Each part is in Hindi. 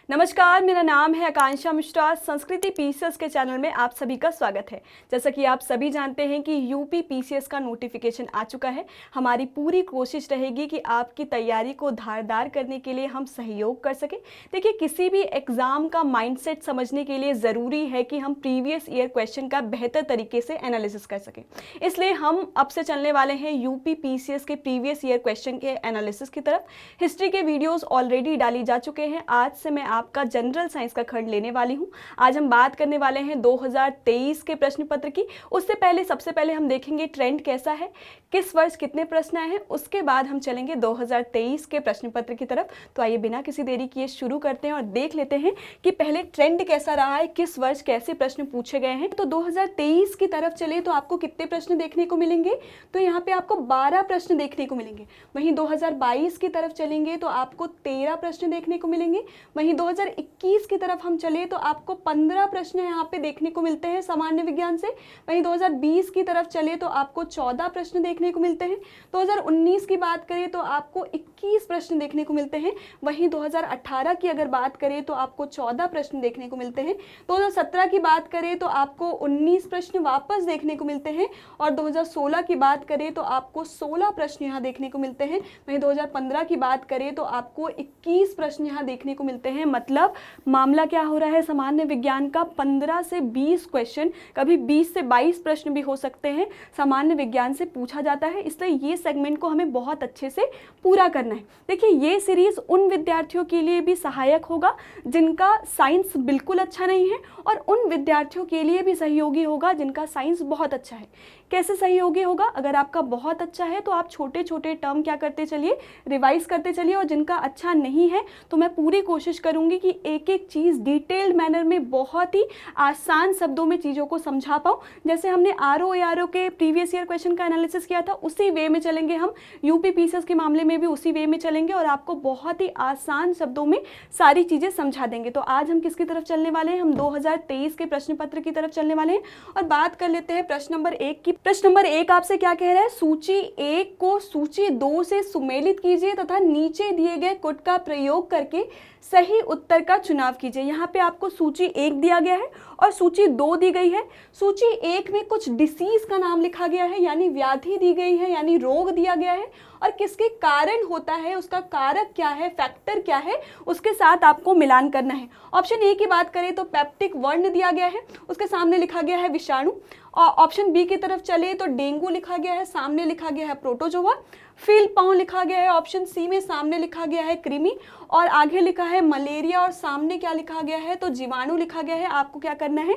नमस्कार, मेरा नाम है आकांक्षा मिश्रा। संस्कृति पीसीएस के चैनल में आप सभी का स्वागत है। जैसा कि आप सभी जानते हैं कि यूपी पीसीएस का नोटिफिकेशन आ चुका है। हमारी पूरी कोशिश रहेगी कि आपकी तैयारी को धारदार करने के लिए हम सहयोग कर सकें। देखिए, किसी भी एग्ज़ाम का माइंडसेट समझने के लिए ज़रूरी है कि हम प्रीवियस ईयर क्वेश्चन का बेहतर तरीके से एनालिसिस कर सकें। इसलिए हम अब से चलने वाले हैं यूपी पीसीएस के प्रीवियस ईयर क्वेश्चन के एनालिसिस की तरफ। हिस्ट्री के वीडियोज़ ऑलरेडी डाली जा चुके हैं। आज से मैं आपका जनरल साइंस का खंड लेने वाली हूं। आज हम बात करने वाले हैं 2023 के प्रश्न पत्र की। उससे पहले सबसे पहले हम देखेंगे ट्रेंड कैसा है, किस वर्ष कितने प्रश्न आए हैं। उसके बाद हम चलेंगे 2023 के प्रश्न पत्र की तरफ। तो आइए बिना किसी देरी किए शुरू करते हैं और देख लेते हैं कि पहले ट्रेंड कैसा रहा है, किस वर्ष कैसे प्रश्न पूछे गए हैं। तो 2023 की तरफ चले तो आपको कितने प्रश्न देखने को मिलेंगे? तो यहाँ पे आपको 12 प्रश्न देखने को मिलेंगे। वहीं 2022 की तरफ चलेंगे तो आपको 13 प्रश्न देखने को मिलेंगे। वहीं 2021 की तरफ हम चले तो आपको 15 प्रश्न यहाँ पे देखने को मिलते हैं सामान्य विज्ञान से। वहीं 2020 की तरफ चले तो आपको 14 प्रश्न देखने को मिलते हैं। 2019 की बात करें तो आपको 21 प्रश्न देखने को मिलते हैं। वहीं 2018 की अगर बात करें तो आपको 14 प्रश्न देखने को मिलते हैं। 2017 की बात करें तो आपको 19 प्रश्न वापस देखने को मिलते हैं और 2016 की बात करें तो आपको 16 प्रश्न यहाँ देखने को मिलते हैं। वहीं 2015 की बात करें तो आपको 21 प्रश्न यहाँ देखने को मिलते हैं। मतलब मामला क्या हो रहा है, सामान्य विज्ञान का 15 से 20 क्वेश्चन, कभी 20 से 22 प्रश्न भी हो सकते हैं, सामान्य विज्ञान से पूछा जाता है। इसलिए ये सेगमेंट को हमें बहुत अच्छे से पूरा करना है। देखिए, ये सीरीज उन विद्यार्थियों के लिए भी सहायक होगा जिनका साइंस बिल्कुल अच्छा नहीं है और उन विद्यार्थियों के लिए भी सहयोगी होगा जिनका साइंस बहुत अच्छा है। कैसे सहयोगी होगा? अगर आपका बहुत अच्छा है तो आप छोटे छोटे टर्म क्या करते चलिए, रिवाइज करते चलिए, और जिनका अच्छा नहीं है तो मैं पूरी कोशिश करूंगी कि एक एक चीज़ डिटेल्ड मैनर में बहुत ही आसान शब्दों में चीज़ों को समझा पाऊँ। जैसे हमने आरओ के प्रीवियस ईयर क्वेश्चन का एनालिसिस किया था, उसी वे में चलेंगे हम। यूपी पीसीएस के मामले में भी उसी वे में चलेंगे और आपको बहुत ही आसान शब्दों में सारी चीज़ें समझा देंगे। तो आज हम किसकी तरफ चलने वाले हैं? हम 2023 के प्रश्न पत्र की तरफ चलने वाले हैं और बात कर लेते हैं प्रश्न नंबर 1 की। प्रश्न नंबर 1 आपसे क्या कह रहा है? सूची 1 को सूची 2 से सुमेलित कीजिए तथा नीचे दिए गए कुट का प्रयोग करके सही उत्तर का चुनाव कीजिए। यहाँ पे आपको सूची 1 दिया गया है और सूची 2 दी गई है। सूची 1 में कुछ डिसीज का नाम लिखा गया है, यानी व्याधि दी गई है, यानी रोग दिया गया है, और किसके कारण होता है, उसका कारक क्या है, फैक्टर क्या है, उसके साथ आपको मिलान करना है। ऑप्शन ए की बात करें तो पेप्टिक वर्ण दिया गया है, उसके सामने लिखा गया है विषाणु। और ऑप्शन बी की तरफ चले तो डेंगू लिखा गया है, सामने लिखा गया है प्रोटोजोआ। फील्ड पाउं लिखा गया है ऑप्शन सी में, सामने लिखा गया है कृमि, और आगे लिखा है मलेरिया, और सामने क्या लिखा गया है तो जीवाणु लिखा गया है। आपको क्या करना है,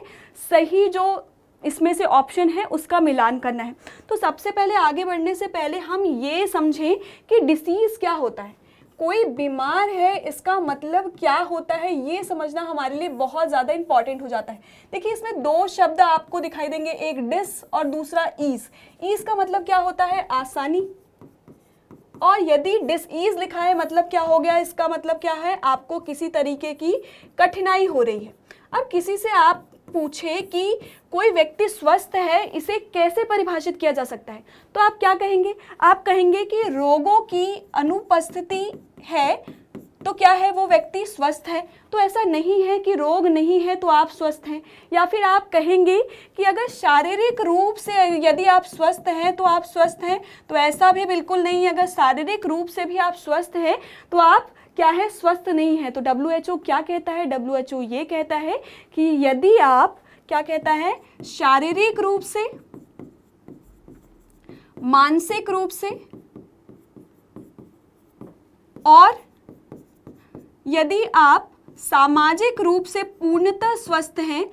सही जो इसमें से ऑप्शन है उसका मिलान करना है। तो सबसे पहले आगे बढ़ने से पहले हम ये समझें कि डिसीज क्या होता है, कोई बीमार है इसका मतलब क्या होता है, ये समझना हमारे लिए बहुत ज़्यादा इंपॉर्टेंट हो जाता है। देखिए, इसमें 2 शब्द आपको दिखाई देंगे, एक डिस और दूसरा ईज। ईज का मतलब क्या होता है, आसानी, और यदि डिसईज लिखा है मतलब क्या हो गया, इसका मतलब क्या है, आपको किसी तरीके की कठिनाई हो रही है। अब किसी से आप पूछे कि कोई व्यक्ति स्वस्थ है, इसे कैसे परिभाषित किया जा सकता है, तो आप क्या कहेंगे? आप कहेंगे कि रोगों की अनुपस्थिति है तो क्या है, वो व्यक्ति स्वस्थ है। तो ऐसा नहीं है कि रोग नहीं है तो आप स्वस्थ हैं। या फिर आप कहेंगे कि अगर शारीरिक रूप से यदि आप स्वस्थ हैं तो आप स्वस्थ हैं, तो ऐसा भी बिल्कुल नहीं है। अगर शारीरिक रूप से भी आप स्वस्थ हैं तो आप क्या है, स्वस्थ नहीं है। तो WHO क्या कहता है? WHO ये कहता है कि यदि आप, क्या कहता है, शारीरिक रूप से, मानसिक रूप से और यदि आप सामाजिक रूप से पूर्णतः स्वस्थ हैं,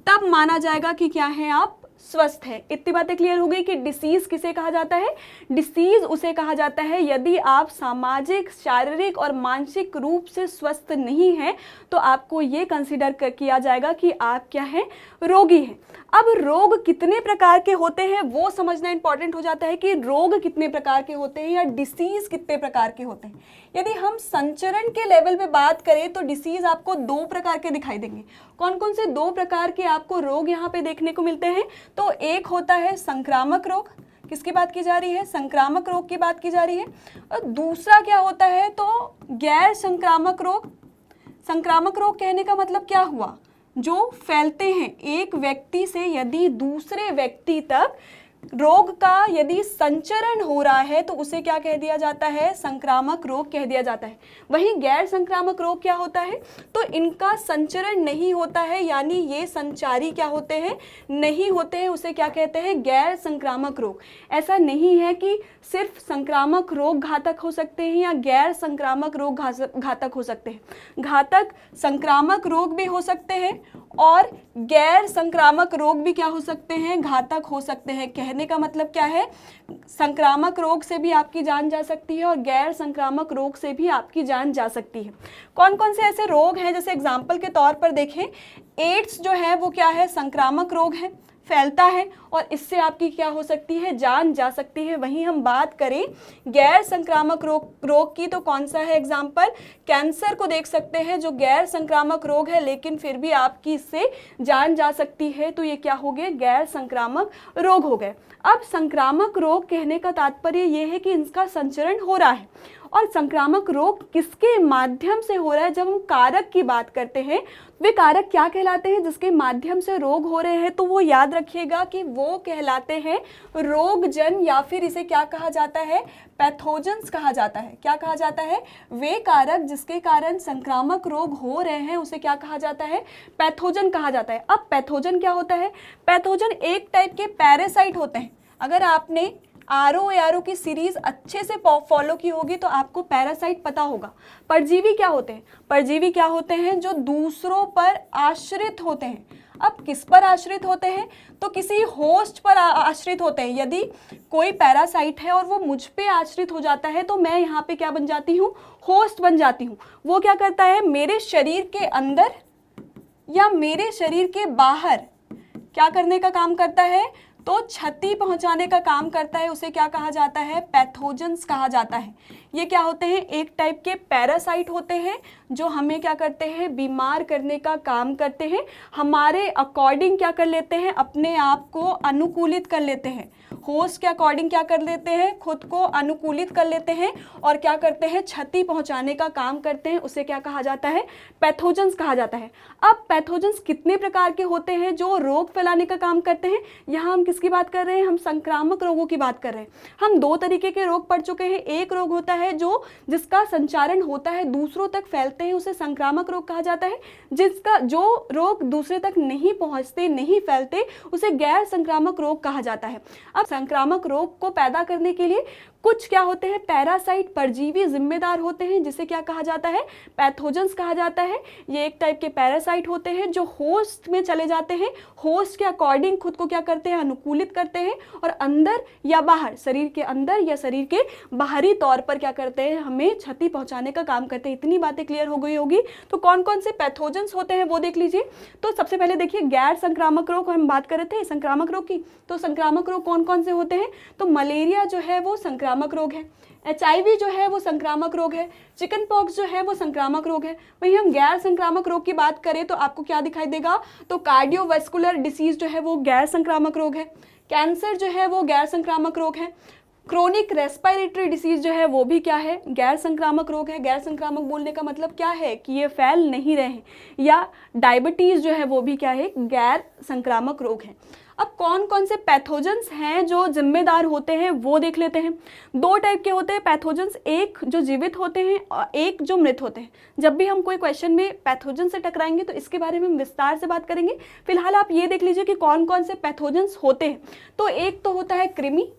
तब माना जाएगा कि क्या है, आप स्वस्थ है। इतनी बातें क्लियर हो गई कि डिसीज किसे कहा जाता है? डिसीज उसे कहा जाता है यदि आप सामाजिक, शारीरिक और मानसिक रूप से स्वस्थ नहीं हैं, तो आपको ये कंसीडर किया जाएगा कि आप क्या हैं, रोगी हैं। अब रोग कितने प्रकार के होते हैं वो समझना इंपॉर्टेंट हो जाता है कि रोग कितने प्रकार के होते हैं या डिसीज कितने प्रकार के होते हैं। यदि हम संचरण के लेवल पे बात करें तो डिसीज आपको 2 प्रकार के दिखाई देंगे। कौन कौन से 2 प्रकार के आपको रोग यहाँ पे देखने को मिलते हैं? तो एक होता है संक्रामक रोग, किसकी बात की जा रही है, संक्रामक रोग की बात की जा रही है। और दूसरा क्या होता है तो गैर संक्रामक रोग। संक्रामक रोग कहने का मतलब क्या हुआ, जो फैलते हैं एक व्यक्ति से यदि दूसरे व्यक्ति तक रोग का यदि संचरण हो रहा है तो उसे क्या कह दिया जाता है, संक्रामक रोग कह दिया जाता है। वहीं गैर संक्रामक रोग क्या होता है, तो इनका संचरण नहीं होता है, यानी ये संचारी क्या होते हैं, नहीं होते हैं, उसे क्या कहते हैं, गैर संक्रामक रोग। ऐसा नहीं है कि सिर्फ संक्रामक रोग घातक हो सकते हैं या गैर संक्रामक रोग घातक हो सकते हैं। घातक संक्रामक रोग भी हो सकते हैं और गैर संक्रामक रोग भी क्या हो सकते हैं, घातक हो सकते हैं। कहने का मतलब क्या है, संक्रामक रोग से भी आपकी जान जा सकती है और गैर संक्रामक रोग से भी आपकी जान जा सकती है। कौन कौन से ऐसे रोग हैं, जैसे एग्जाम्पल के तौर पर देखें, एड्स जो है वो क्या है, संक्रामक रोग है, फैलता है और इससे आपकी क्या हो सकती है, जान जा सकती है। वहीं हम बात करें गैर संक्रामक रोग की तो कौन सा है एग्जाम्पल, कैंसर को देख सकते हैं, जो गैर संक्रामक रोग है लेकिन फिर भी आपकी इससे जान जा सकती है, तो ये क्या हो गए, गैर संक्रामक रोग हो गए। अब संक्रामक रोग कहने का तात्पर्य ये है कि इनका संचरण हो रहा है, और संक्रामक रोग किसके माध्यम से हो रहा है। जब हम कारक की बात करते हैं, वे कारक क्या कहलाते हैं जिसके माध्यम से रोग हो रहे हैं, तो वो याद रखिएगा कि वो कहलाते हैं रोगजन, या फिर इसे क्या कहा जाता है, पैथोजेंस कहा जाता है। क्या कहा जाता है, वे कारक जिसके कारण संक्रामक रोग हो रहे हैं उसे क्या कहा जाता है, पैथोजन कहा जाता है। अब पैथोजन क्या होता है, पैथोजन एक टाइप के पैरासाइट होते हैं। अगर आपने आरओ की सीरीज अच्छे से फॉलो की होगी तो आपको पैरासाइट पता होगा। परजीवी क्या होते हैं, परजीवी क्या होते हैं, जो दूसरों पर आश्रित होते हैं। अब किस पर आश्रित होते हैं, तो किसी होस्ट पर आश्रित होते हैं। यदि कोई पैरासाइट है और वो मुझ पे आश्रित हो जाता है तो मैं यहाँ पे क्या बन जाती हूँ, होस्ट बन जाती हूँ। वो क्या करता है, मेरे शरीर के अंदर या मेरे शरीर के बाहर क्या करने का काम करता है, तो क्षति पहुंचाने का काम करता है। उसे क्या कहा जाता है, पैथोजेंस कहा जाता है। ये क्या होते हैं, एक टाइप के पैरासाइट होते हैं जो हमें क्या करते हैं, बीमार करने का काम करते हैं। हमारे अकॉर्डिंग क्या कर लेते हैं, अपने आप को अनुकूलित कर लेते हैं। होस्ट के अकॉर्डिंग क्या कर लेते हैं, खुद को अनुकूलित कर लेते हैं और क्या करते हैं, क्षति पहुंचाने का काम करते हैं। उसे क्या कहा जाता है, पैथोजेंस कहा जाता है। अब पैथोजेंस कितने प्रकार के होते हैं जो रोग फैलाने का काम करते हैं। यहाँ हम किसकी बात कर रहे हैं, हम संक्रामक रोगों की बात कर रहे हैं। हम दो तरीके के रोग पढ़ चुके हैं। एक रोग होता है जिसका संचारण होता है, दूसरों तक फैलते हैं, उसे संक्रामक रोग कहा जाता है। जिसका जो रोग दूसरे तक नहीं पहुंचते, नहीं फैलते, उसे गैर संक्रामक रोग कहा जाता है। अब संक्रामक रोग को पैदा करने के लिए कुछ क्या होते हैं, पैरासाइट, परजीवी जिम्मेदार होते हैं, जिसे क्या कहा जाता है, पैथोजेंस कहा जाता है। ये एक टाइप के पैरासाइट होते हैं जो होस्ट में चले जाते हैं, होस्ट के अकॉर्डिंग खुद को क्या करते हैं, अनुकूलित करते हैं और अंदर या बाहर, शरीर के अंदर या शरीर के बाहरी तौर पर क्या करते हैं, हमें क्षति पहुंचाने का काम करते हैं। इतनी बातें क्लियर हो गई होगी। तो कौन कौन से पैथोजेंस होते हैं वो देख लीजिए। तो सबसे पहले देखिए, गैर संक्रामक रोग हम बात कर रहे थे संक्रामक रोग की। तो संक्रामक रोग कौन कौन से होते हैं, तो मलेरिया जो है वो संक्रामक रोग है, HIV जो है वो संक्रामक रोग है, चिकन पॉक्स जो है वो संक्रामक रोग है। वहीं हम गैर संक्रामक रोग की बात करें तो आपको क्या दिखाई देगा, तो कार्डियोवास्कुलर डिसीज जो है वो गैर संक्रामक रोग है, कैंसर जो है वो गैर संक्रामक रोग है, क्रोनिक रेस्पिरेटरी डिसीज जो है वो भी क्या है, गैर संक्रामक रोग है। गैर संक्रामक बोलने का मतलब क्या है कि ये फैल नहीं रहे हैं। या डायबिटीज़ जो है वो भी क्या है, गैर संक्रामक रोग है। अब कौन कौन से पैथोजेंस हैं जो जिम्मेदार होते हैं वो देख लेते हैं। दो टाइप के होते हैं पैथोजेंस, एक जो जीवित होते हैं और एक जो मृत होते हैं। जब भी हम कोई क्वेश्चन में पैथोजेंस से टकराएंगे तो इसके बारे में हम विस्तार से बात करेंगे। फिलहाल आप ये देख लीजिए कि कौन कौन से पैथोजेंस होते हैं। तो एक तो होता है कृमि,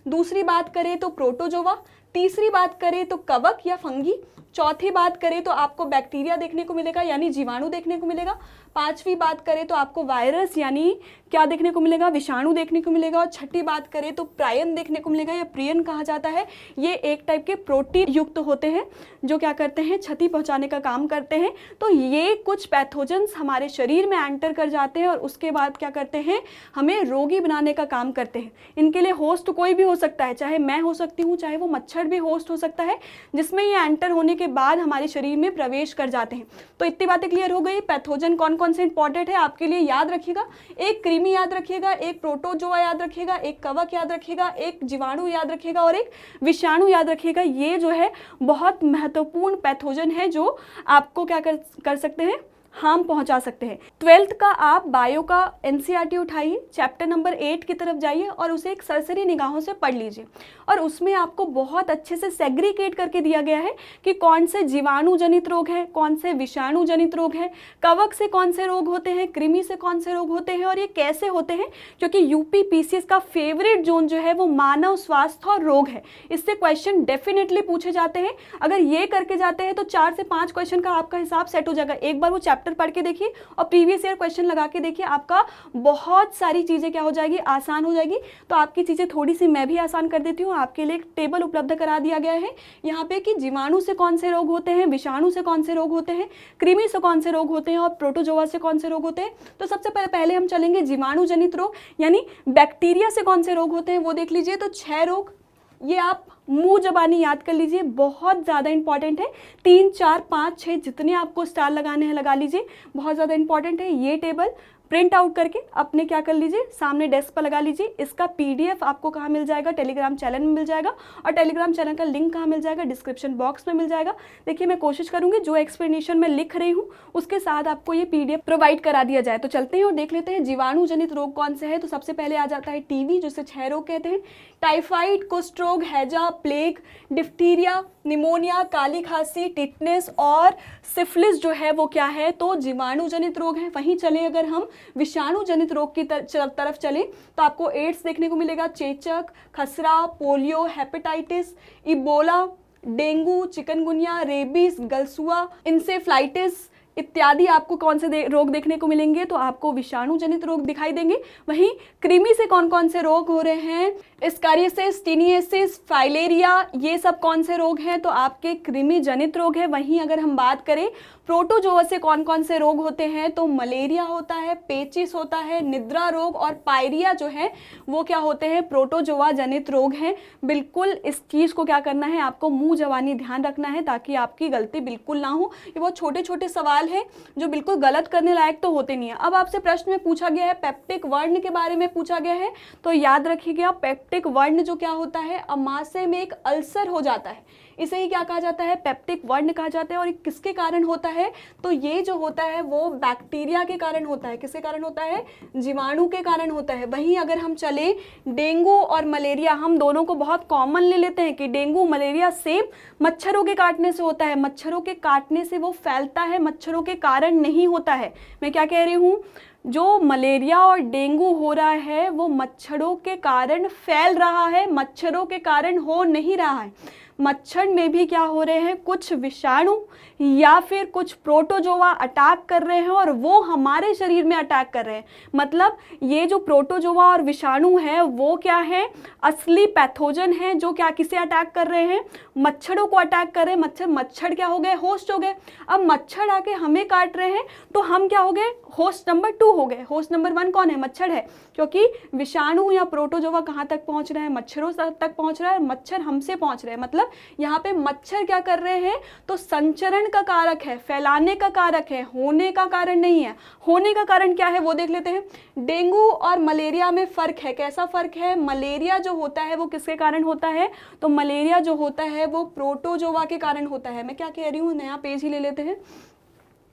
दूसरी बात करें तो प्रोटोजोवा, तीसरी बात करें तो कवक या फंगी, चौथी बात करें तो आपको बैक्टीरिया देखने को मिलेगा यानी जीवाणु देखने को मिलेगा, पांचवी बात करें तो आपको वायरस यानी क्या देखने को मिलेगा, विषाणु देखने को मिलेगा, और छठी बात करें तो प्रायन देखने को मिलेगा या प्रियन कहा जाता है। ये एक टाइप के प्रोटीन युक्त होते हैं जो क्या करते हैं, क्षति पहुंचाने का काम करते हैं। तो ये कुछ पैथोजेंस हमारे शरीर में एंटर कर जाते हैं और उसके बाद क्या करते हैं, हमें रोगी बनाने का काम करते हैं। इनके लिए होस्ट कोई भी हो सकता है, चाहे मैं हो सकती हूँ, चाहे वो मच्छर भी होस्ट हो सकता है, जिसमें ये एंटर होने के बाद हमारे शरीर में प्रवेश कर जाते हैं। तो इतनी बातें क्लियर हो गई। पैथोजन कौन कौन से इंपॉर्टेंट है आपके लिए याद रखिएगा, एक कृमि याद रखिएगा, एक प्रोटोजोआ याद रखिएगा, एक कवक याद रखिएगा, एक जीवाणु याद रखिएगा और एक विषाणु याद रखिएगा। ये जो है बहुत महत्वपूर्ण पैथोजन है जो आपको क्या कर सकते हैं, हार्म पहुंचा सकते हैं। 12th का आप बायो का एनसीईआरटी उठाइए, चैप्टर नंबर 8 की तरफ जाइए और उसे एक सरसरी निगाहों से पढ़ लीजिए और उसमें आपको बहुत अच्छे से सेग्रीगेट करके दिया गया है कि कौन से जीवाणु जनित रोग हैं, कौन से विषाणु जनित रोग हैं, कवक से कौन से रोग होते हैं, कृमि से कौन से रोग होते हैं और ये कैसे होते हैं। क्योंकि यूपी पीसीएस का फेवरेट जोन जो है वो मानव स्वास्थ्य और रोग है, इससे क्वेश्चन डेफिनेटली पूछे जाते हैं। अगर ये करके जाते हैं तो 4 से 5 क्वेश्चन का आपका हिसाब सेट हो जाएगा। एक बार वो चैप्टर पढ़ के देखिए और प्रीवियस ईयर क्वेश्चन लगा के देखिए, आपका बहुत सारी चीजें क्या हो जाएगी, आसान हो जाएगी। तो आपकी चीजें थोड़ी सी मैं भी आसान कर देती हूँ। आपके लिए एक टेबल उपलब्ध करा दिया गया है यहाँ पे कि जीवाणु से कौन से रोग होते हैं, विषाणु से कौन से रोग होते हैं, कृमि से कौन से रोग होते हैं और प्रोटोजोआ से कौन से रोग होते हैं। तो सबसे पहले हम चलेंगे जीवाणु जनित रोग, यानी बैक्टीरिया से कौन से रोग होते हैं वो देख लीजिए। तो 6 रोग, ये आप मुंह जबानी याद कर लीजिए, बहुत ज़्यादा इंपॉर्टेंट है। 3, 4, 5, 6 जितने आपको स्टार लगाने हैं लगा लीजिए, बहुत ज़्यादा इंपॉर्टेंट है। ये टेबल प्रिंट आउट करके अपने क्या कर लीजिए, सामने डेस्क पर लगा लीजिए। इसका पीडीएफ आपको कहाँ मिल जाएगा, टेलीग्राम चैनल में मिल जाएगा और टेलीग्राम चैनल का लिंक कहाँ मिल जाएगा, डिस्क्रिप्शन बॉक्स में मिल जाएगा। देखिए मैं कोशिश करूँगी जो एक्सप्लेनेशन मैं लिख रही हूँ उसके साथ आपको ये पीडीएफ प्रोवाइड करा दिया जाए। तो चलते हैं और देख लेते हैं जीवाणु जनित रोग कौन से है। तो सबसे पहले आ जाता है टीबी, जिसे 6 रोग कहते हैं। टाइफाइड, कुष्ठ रोग, हैजा, प्लेग, डिफ्टीरिया, निमोनिया, काली खांसी, टिटनेस और सिफिलिस जो है वो क्या है, तो जीवाणु जनित रोग है। वहीं चले अगर हम विषाणु जनित रोग की तरफ चले तो आपको एड्स देखने को मिलेगा, चेचक, खसरा, polio, hepatitis, Ebola, dengue, chikungunya, rabies, गलसुआ, इंसेफ्लाइटिस इत्यादि आपको कौन से रोग देखने को मिलेंगे, तो आपको विषाणु जनित रोग दिखाई देंगे। वहीं कृमि से कौन कौन से रोग हो रहे हैं, एस्कारियोसिस, टीनियसिस, फाइलेरिया, ये सब कौन से रोग हैं, तो आपके कृमि जनित रोग है। वहीं अगर हम बात करें प्रोटोजोआ से कौन कौन से रोग होते हैं, तो मलेरिया होता है, पेचिस होता है, निद्रा रोग और पायरिया जो है वो क्या होते हैं, प्रोटोजोआ जनित रोग हैं। बिल्कुल इस चीज़ को क्या करना है, आपको मुंह जबानी ध्यान रखना है ताकि आपकी गलती बिल्कुल ना हो। ये बहुत छोटे छोटे सवाल है जो बिल्कुल गलत करने लायक तो होते नहीं है। अब आपसे प्रश्न में पूछा गया है पेप्टिक वर्ण के बारे में पूछा गया है, तो याद रखिएगा पेप्टिक वर्ण जो क्या होता है, अमाशय में एक अल्सर हो जाता है, इसे ही क्या कहा जाता है, पेप्टिक वर्ण कहा जाता है। और किसके कारण होता है, तो ये जो होता है वो बैक्टीरिया के कारण होता है। किसके कारण होता है, जीवाणु के कारण होता है। वहीं अगर हम चले डेंगू और मलेरिया, हम दोनों को बहुत कॉमन ले लेते हैं कि डेंगू मलेरिया सेम मच्छरों के काटने से होता है। मच्छरों के काटने से वो फैलता है, मच्छरों के कारण नहीं होता है। मैं क्या कह रही हूँ, जो मलेरिया और डेंगू हो रहा है वो मच्छरों के कारण फैल रहा है, मच्छरों के कारण हो नहीं रहा है। मच्छर में भी क्या हो रहे हैं, कुछ विषाणु या फिर कुछ प्रोटोजोआ अटैक कर रहे हैं और वो हमारे शरीर में अटैक कर रहे हैं। मतलब ये जो प्रोटोजोआ और विषाणु है वो क्या है, असली पैथोजन है जो क्या किसे अटैक कर रहे हैं, मच्छरों को अटैक कर रहे हैं। मच्छर क्या हो गए, होस्ट हो गए। अब मच्छर आके हमें काट रहे हैं तो हम क्या हो गए, होस्ट नंबर 2 हो गए। होस्ट नंबर 1 कौन है, मच्छर है, क्योंकि विषाणु या प्रोटोजोआ कहाँ तक पहुँच रहे हैं, मच्छरों तक पहुँच रहा है, मच्छर हमसे पहुँच रहे हैं। मतलब यहाँ पे मच्छर क्या कर रहे हैं, तो संचरण का कारक है, फैलाने का कारक है, होने का कारण नहीं है। होने का कारण क्या है वो देख लेते हैं। डेंगू और मलेरिया में फर्क है। कैसा फर्क है, मलेरिया जो होता है वो किसके कारण होता है, तो मलेरिया जो होता है वो प्रोटोजोआ के कारण होता है। मैं क्या कह रही हूँ, नया पेज ही ले लेते हैं।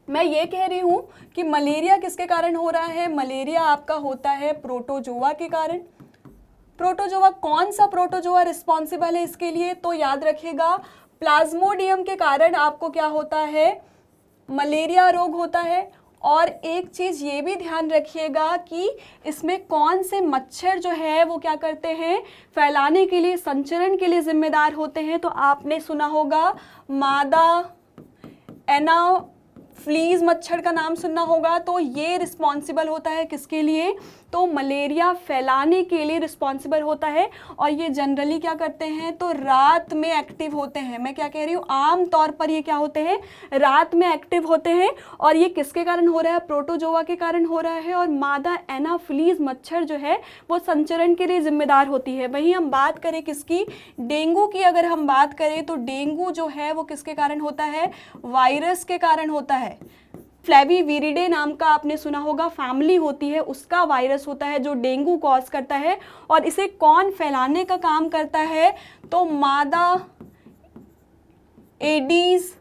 मैं ये कह रही हूँ कि मलेरिया किसके कारण हो रहा है, मलेरिया आपका होता है प्रोटोजोआ के कारण। प्रोटोजोआ, कौन सा प्रोटोजोआ रिस्पॉन्सिबल है इसके लिए, तो याद रखिएगा प्लाज्मोडियम के कारण आपको क्या होता है, मलेरिया रोग होता है। और एक चीज़ ये भी ध्यान रखिएगा कि इसमें कौन से मच्छर जो है वो क्या करते हैं, फैलाने के लिए, संचरण के लिए जिम्मेदार होते हैं। तो आपने सुना होगा मादा फ्लीज मच्छर का नाम सुनना होगा, तो ये रिस्पॉन्सिबल होता है किसके लिए, तो मलेरिया फैलाने के लिए रिस्पॉन्सिबल होता है। और ये जनरली क्या करते हैं, तो रात में एक्टिव होते हैं। मैं क्या कह रही हूँ, आम तौर पर ये क्या होते हैं, रात में एक्टिव होते हैं। और ये किसके कारण हो रहा है, प्रोटोजोआ के कारण हो रहा है। और मादा एनाफिलीज मच्छर जो है वो संचरण के लिए जिम्मेदार होती है। वहीं हम बात करें किसकी, डेंगू की अगर हम बात करें तो डेंगू जो है वो किसके कारण होता है, वायरस के कारण होता है। फ्लेविविरिडे नाम का आपने सुना होगा, फैमिली होती है उसका वायरस होता है जो डेंगू कॉज करता है। और इसे कौन फैलाने का काम करता है, तो मादा एडीज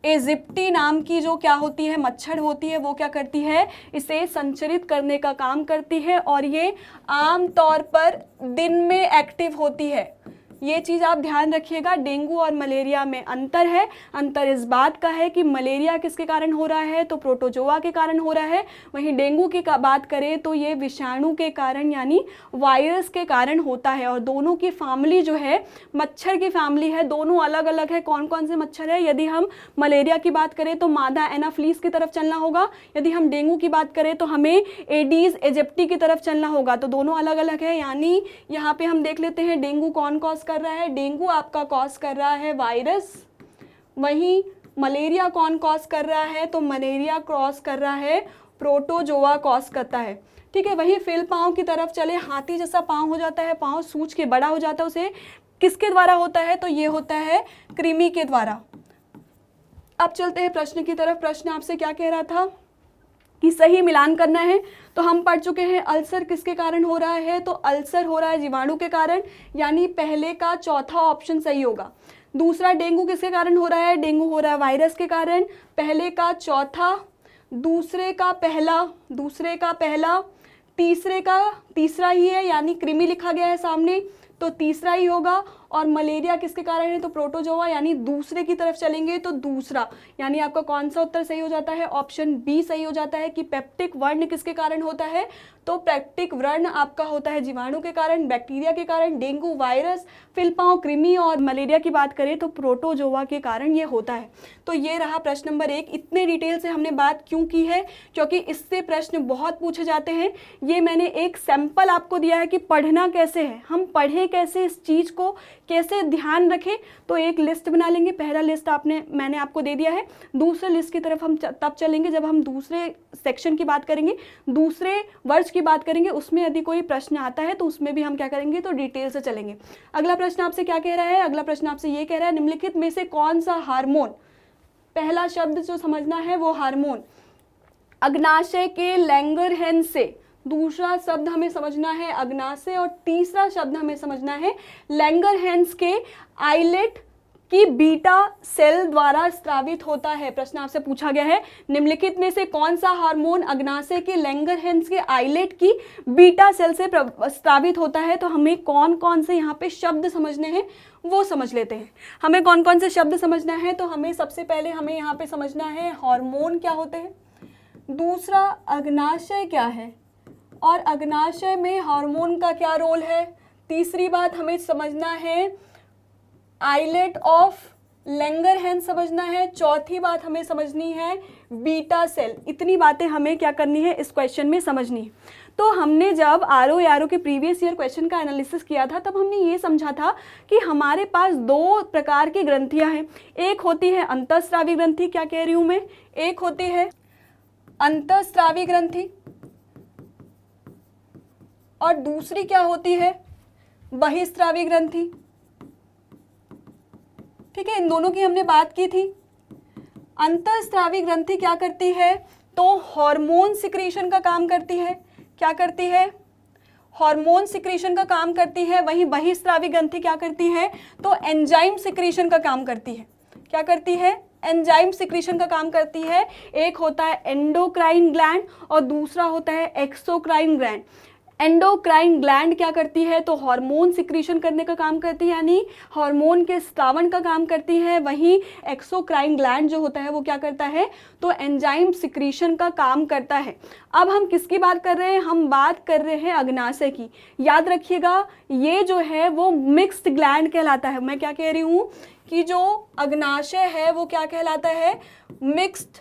एजिप्टी नाम की जो क्या होती है, मच्छर होती है, वो क्या करती है, इसे संचरित करने का काम करती है। और ये आम तौर पर दिन में एक्टिव होती है। ये चीज़ आप ध्यान रखिएगा, डेंगू और मलेरिया में अंतर है। अंतर इस बात का है कि मलेरिया किसके कारण हो रहा है, तो प्रोटोजोआ के कारण हो रहा है। वहीं डेंगू की बात करें तो ये विषाणु के कारण यानी वायरस के कारण होता है। और दोनों की फैमिली जो है, मच्छर की फैमिली है, दोनों अलग अलग है। कौन कौन से मच्छर है, यदि हम मलेरिया की बात करें तो मादा एनाफ्लीज की तरफ चलना होगा। यदि हम डेंगू की बात करें तो हमें एडीज एजिप्टी की तरफ चलना होगा। तो दोनों अलग अलग है। यानी यहाँ पे हम देख लेते हैं डेंगू कौन कॉज कर रहा है, डेंगू आपका कॉज कर रहा है वायरस। वहीं मलेरिया कौन कॉज कर रहा है, तो मलेरिया क्रॉस कर रहा है प्रोटोजोआ कॉज करता है। ठीक है, वही फिल पाँव की तरफ चले, हाथी जैसा पाँव हो जाता है, पाँव सूज के बड़ा हो जाता है, उसे किसके द्वारा होता है, तो ये होता है कृमि के द्वारा। अब चलते हैं प्रश्न की तरफ। प्रश्न आपसे क्या कह रहा था कि सही मिलान करना है। तो हम पढ़ चुके हैं अल्सर किसके कारण हो रहा है, तो अल्सर हो रहा है जीवाणु के कारण, यानी पहले का चौथा ऑप्शन सही होगा। दूसरा, डेंगू किसके कारण हो रहा है, डेंगू हो रहा है वायरस के कारण, पहले का चौथा, दूसरे का पहला, तीसरे का तीसरा ही है, यानी कृमि लिखा गया है सामने, तो तीसरा ही होगा। और मलेरिया किसके कारण है, तो प्रोटोजोआ, यानी दूसरे की तरफ चलेंगे तो दूसरा, यानी आपका कौन सा उत्तर सही हो जाता है, ऑप्शन बी सही हो जाता है कि पेप्टिक वर्ण किसके कारण होता है, तो पेप्टिक वर्ण आपका होता है जीवाणु के कारण, बैक्टीरिया के कारण, डेंगू वायरस, फिलपाँव कृमि, और मलेरिया की बात करें तो प्रोटोजोआ के कारण ये होता है। तो ये रहा प्रश्न नंबर 1। इतने डिटेल से हमने बात क्यों की है, क्योंकि इससे प्रश्न बहुत पूछे जाते हैं। ये मैंने एक सैंपल आपको दिया है कि पढ़ना कैसे है, हम पढ़ें कैसे, इस चीज़ को कैसे ध्यान रखें। तो एक लिस्ट बना लेंगे, पहला लिस्ट मैंने आपको दे दिया है। दूसरे लिस्ट की तरफ हम तब चलेंगे जब हम दूसरे सेक्शन की बात करेंगे, दूसरे वर्ष की बात करेंगे। उसमें यदि कोई प्रश्न आता है तो उसमें भी हम क्या करेंगे, तो डिटेल से चलेंगे। अगला प्रश्न आपसे क्या कह रहा है, अगला प्रश्न आपसे ये कह रहा है निम्नलिखित में से कौन सा हार्मोन, पहला शब्द जो समझना है वो हार्मोन, अग्नाशय के लैंगरहैंस से, दूसरा शब्द हमें समझना है अग्नाशय, और तीसरा शब्द हमें समझना है लैंगरहैंस के आइलेट की बीटा सेल द्वारा स्रावित होता है। प्रश्न आपसे पूछा गया है निम्नलिखित में से कौन सा हार्मोन अग्नाशय के लैंगरहैंस के आइलेट की बीटा सेल से स्रावित होता है। तो हमें कौन कौन से यहाँ पे शब्द समझने हैं वो समझ लेते हैं। हमें कौन कौन से शब्द समझना है, तो हमें सबसे पहले हमें यहाँ पे समझना है हार्मोन क्या होते हैं, दूसरा अग्नाशय क्या है और अग्नाशय में हार्मोन का क्या रोल है, तीसरी बात हमें समझना है आइलेट ऑफ लैंगरहैंस समझना है, चौथी बात हमें समझनी है बीटा सेल। इतनी बातें हमें क्या करनी है, इस क्वेश्चन में समझनी है। तो हमने जब आरओ के प्रीवियस ईयर क्वेश्चन का एनालिसिस किया था तब हमने ये समझा था कि हमारे पास दो प्रकार की ग्रंथियां हैं। एक होती है अंतःस्रावी ग्रंथि, क्या कह रही हूँ मैं, एक होती है अंतःस्रावी ग्रंथि और दूसरी क्या होती है बहिस्रावी ग्रंथि। ठीक है, इन दोनों की हमने बात की थी। अंतःस्रावी ग्रंथि क्या करती है, तो हार्मोन सिक्रीशन का काम करती है। क्या करती है, हार्मोन सिक्रीशन का काम करती है। वहीं बहिस्रावी ग्रंथि क्या करती है, तो एंजाइम सिक्रीशन का काम करती है। क्या करती है, एंजाइम सिक्रीशन का काम करती है। एक होता है एंडोक्राइन ग्लैंड और दूसरा होता है एक्सोक्राइन ग्लैंड। एंडोक्राइन ग्लैंड क्या करती है, तो हार्मोन सिक्रीशन करने का काम करती है, यानी हार्मोन के स्रावन का काम करती है। वहीं एक्सोक्राइन ग्लैंड जो होता है वो क्या करता है, तो एंजाइम सिक्रीशन का काम करता है। अब हम किसकी बात कर रहे हैं, हम बात कर रहे हैं अग्नाशय की। याद रखिएगा ये जो है वो मिक्स्ड ग्लैंड कहलाता है। मैं क्या कह रही हूँ कि जो अग्नाशय है वो क्या कहलाता है, मिक्स्ड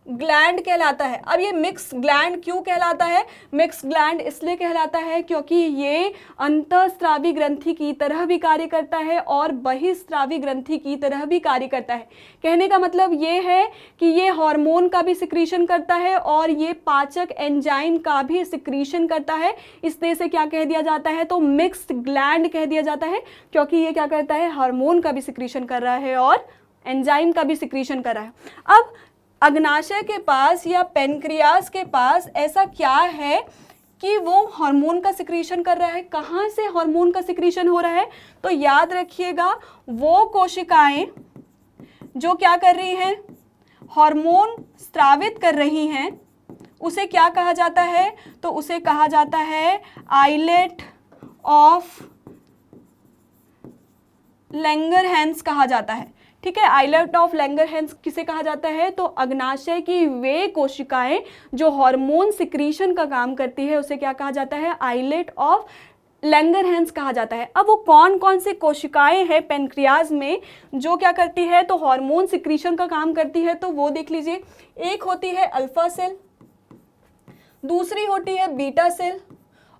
ग्लैंड कहलाता है। अब ये मिक्स ग्लैंड क्यों कहलाता है, मिक्स ग्लैंड इसलिए कहलाता है क्योंकि ये अंतःस्रावी ग्रंथि की तरह भी कार्य करता है और बहिःस्रावी ग्रंथि की तरह भी कार्य करता है। कहने का मतलब ये है कि ये हार्मोन का भी सिक्रीशन करता है और ये पाचक एंजाइम का भी सिक्रीशन करता है। इसलिए से क्या कह दिया जाता है, तो मिक्स्ड ग्लैंड कह दिया जाता है, क्योंकि ये क्या करता है, हार्मोन का भी सिक्रीशन कर रहा है और एंजाइम का भी सिक्रीशन कर रहा है। अब अग्नाशय के पास या पेनक्रियास के पास ऐसा क्या है कि वो हार्मोन का सिक्रीशन कर रहा है। कहाँ से हार्मोन का सिक्रीशन हो रहा है, तो याद रखिएगा वो कोशिकाएं जो क्या कर रही हैं, हार्मोन स्रावित कर रही हैं, उसे क्या कहा जाता है, तो उसे कहा जाता है आइलेट ऑफ लैंगरहैंस कहा जाता है। ठीक है, आइलेट ऑफ लैंगरहैंस किसे कहा जाता है, तो अग्नाशय की वे कोशिकाएं जो हार्मोन सिक्रीशन का काम करती है उसे क्या कहा जाता है, आइलेट ऑफ लैंगरहैंस कहा जाता है। अब वो कौन कौन सी कोशिकाएं हैं पेनक्रियाज में जो क्या करती है, तो हार्मोन सिक्रीशन का काम करती है, तो वो देख लीजिए। एक होती है अल्फा सेल, दूसरी होती है बीटा सेल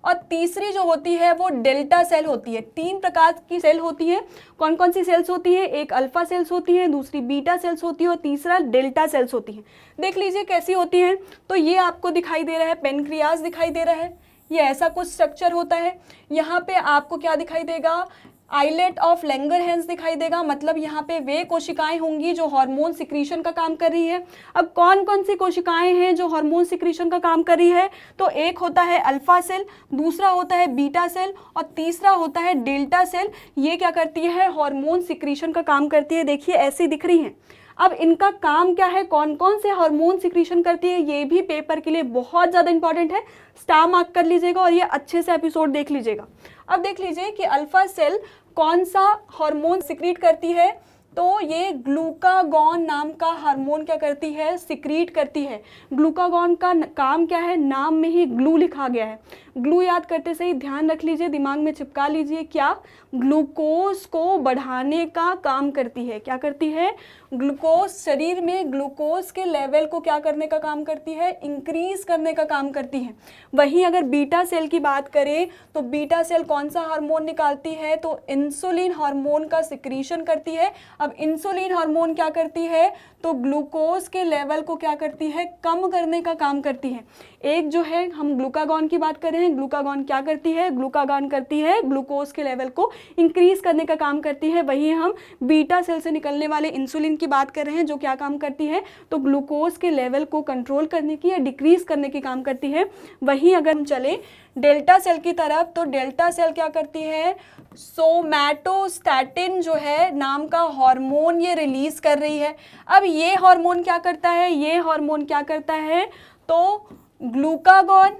और तीसरी जो होती है वो डेल्टा सेल होती है। 3 प्रकार की सेल होती है। कौन कौन सी सेल्स होती है, एक अल्फा सेल्स होती है, दूसरी बीटा सेल्स होती है और तीसरा डेल्टा सेल्स होती है। देख लीजिए कैसी होती है, तो ये आपको दिखाई दे रहा है, पेनक्रियाज दिखाई दे रहा है, ये ऐसा कुछ स्ट्रक्चर होता है। यहाँ पे आपको क्या दिखाई देगा, आइलेट ऑफ लैंगरहैंस दिखाई देगा, मतलब यहाँ पे वे कोशिकाएं होंगी जो हार्मोन सिक्रीशन का काम कर रही है। अब कौन कौन सी कोशिकाएं हैं जो हार्मोन सिक्रीशन का काम कर रही है, तो एक होता है अल्फा सेल, दूसरा होता है बीटा सेल और तीसरा होता है डेल्टा सेल। ये क्या करती है, हार्मोन सिक्रीशन का काम करती है। देखिए ऐसी दिख रही हैं। अब इनका काम क्या है, कौन कौन से हार्मोन सिक्रीशन करती है, ये भी पेपर के लिए बहुत ज़्यादा इंपॉर्टेंट है। स्टार मार्क कर लीजिएगा और ये अच्छे से एपिसोड देख लीजिएगा। अब देख लीजिए कि अल्फा सेल कौन सा हार्मोन सिक्रीट करती है, तो ये ग्लूकागॉन नाम का हार्मोन क्या करती है, सिक्रीट करती है। ग्लूकागॉन का काम क्या है, नाम में ही ग्लू लिखा गया है। ग्लू याद करते सही ध्यान रख लीजिए, दिमाग में चिपका लीजिए, क्या ग्लूकोज को बढ़ाने का काम करती है। क्या करती है, ग्लूकोज, शरीर में ग्लूकोज के लेवल को क्या करने का काम करती है, इंक्रीज करने का काम करती है। वहीं अगर बीटा सेल की बात करें तो बीटा सेल कौन सा हार्मोन निकालती है, तो इंसुलिन हार्मोन का सिक्रीशन करती है। अब इंसुलिन हार्मोन क्या करती है, तो ग्लूकोज के लेवल को क्या करती है, कम करने का काम करती है। एक जो है हम ग्लूकागॉन की बात कर रहे हैं, ग्लूकागॉन क्या करती है, ग्लूकागॉन करती है ग्लूकोज के लेवल को इंक्रीज करने का काम करती है। वहीं हम बीटा सेल से निकलने वाले इंसुलिन की बात कर रहे हैं जो क्या काम करती है, तो ग्लूकोज के लेवल को कंट्रोल करने की या डिक्रीज करने की काम करती है। वहीं अगर हम चले डेल्टा सेल की तरफ, तो डेल्टा सेल क्या करती है, सोमैटोस्टैटिन जो है नाम का हार्मोन ये रिलीज कर रही है। अब ये हार्मोन क्या करता है, ये हार्मोन क्या करता है, तो ग्लूकागॉन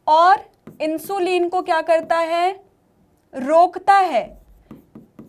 और इंसुलिन को क्या करता है, रोकता है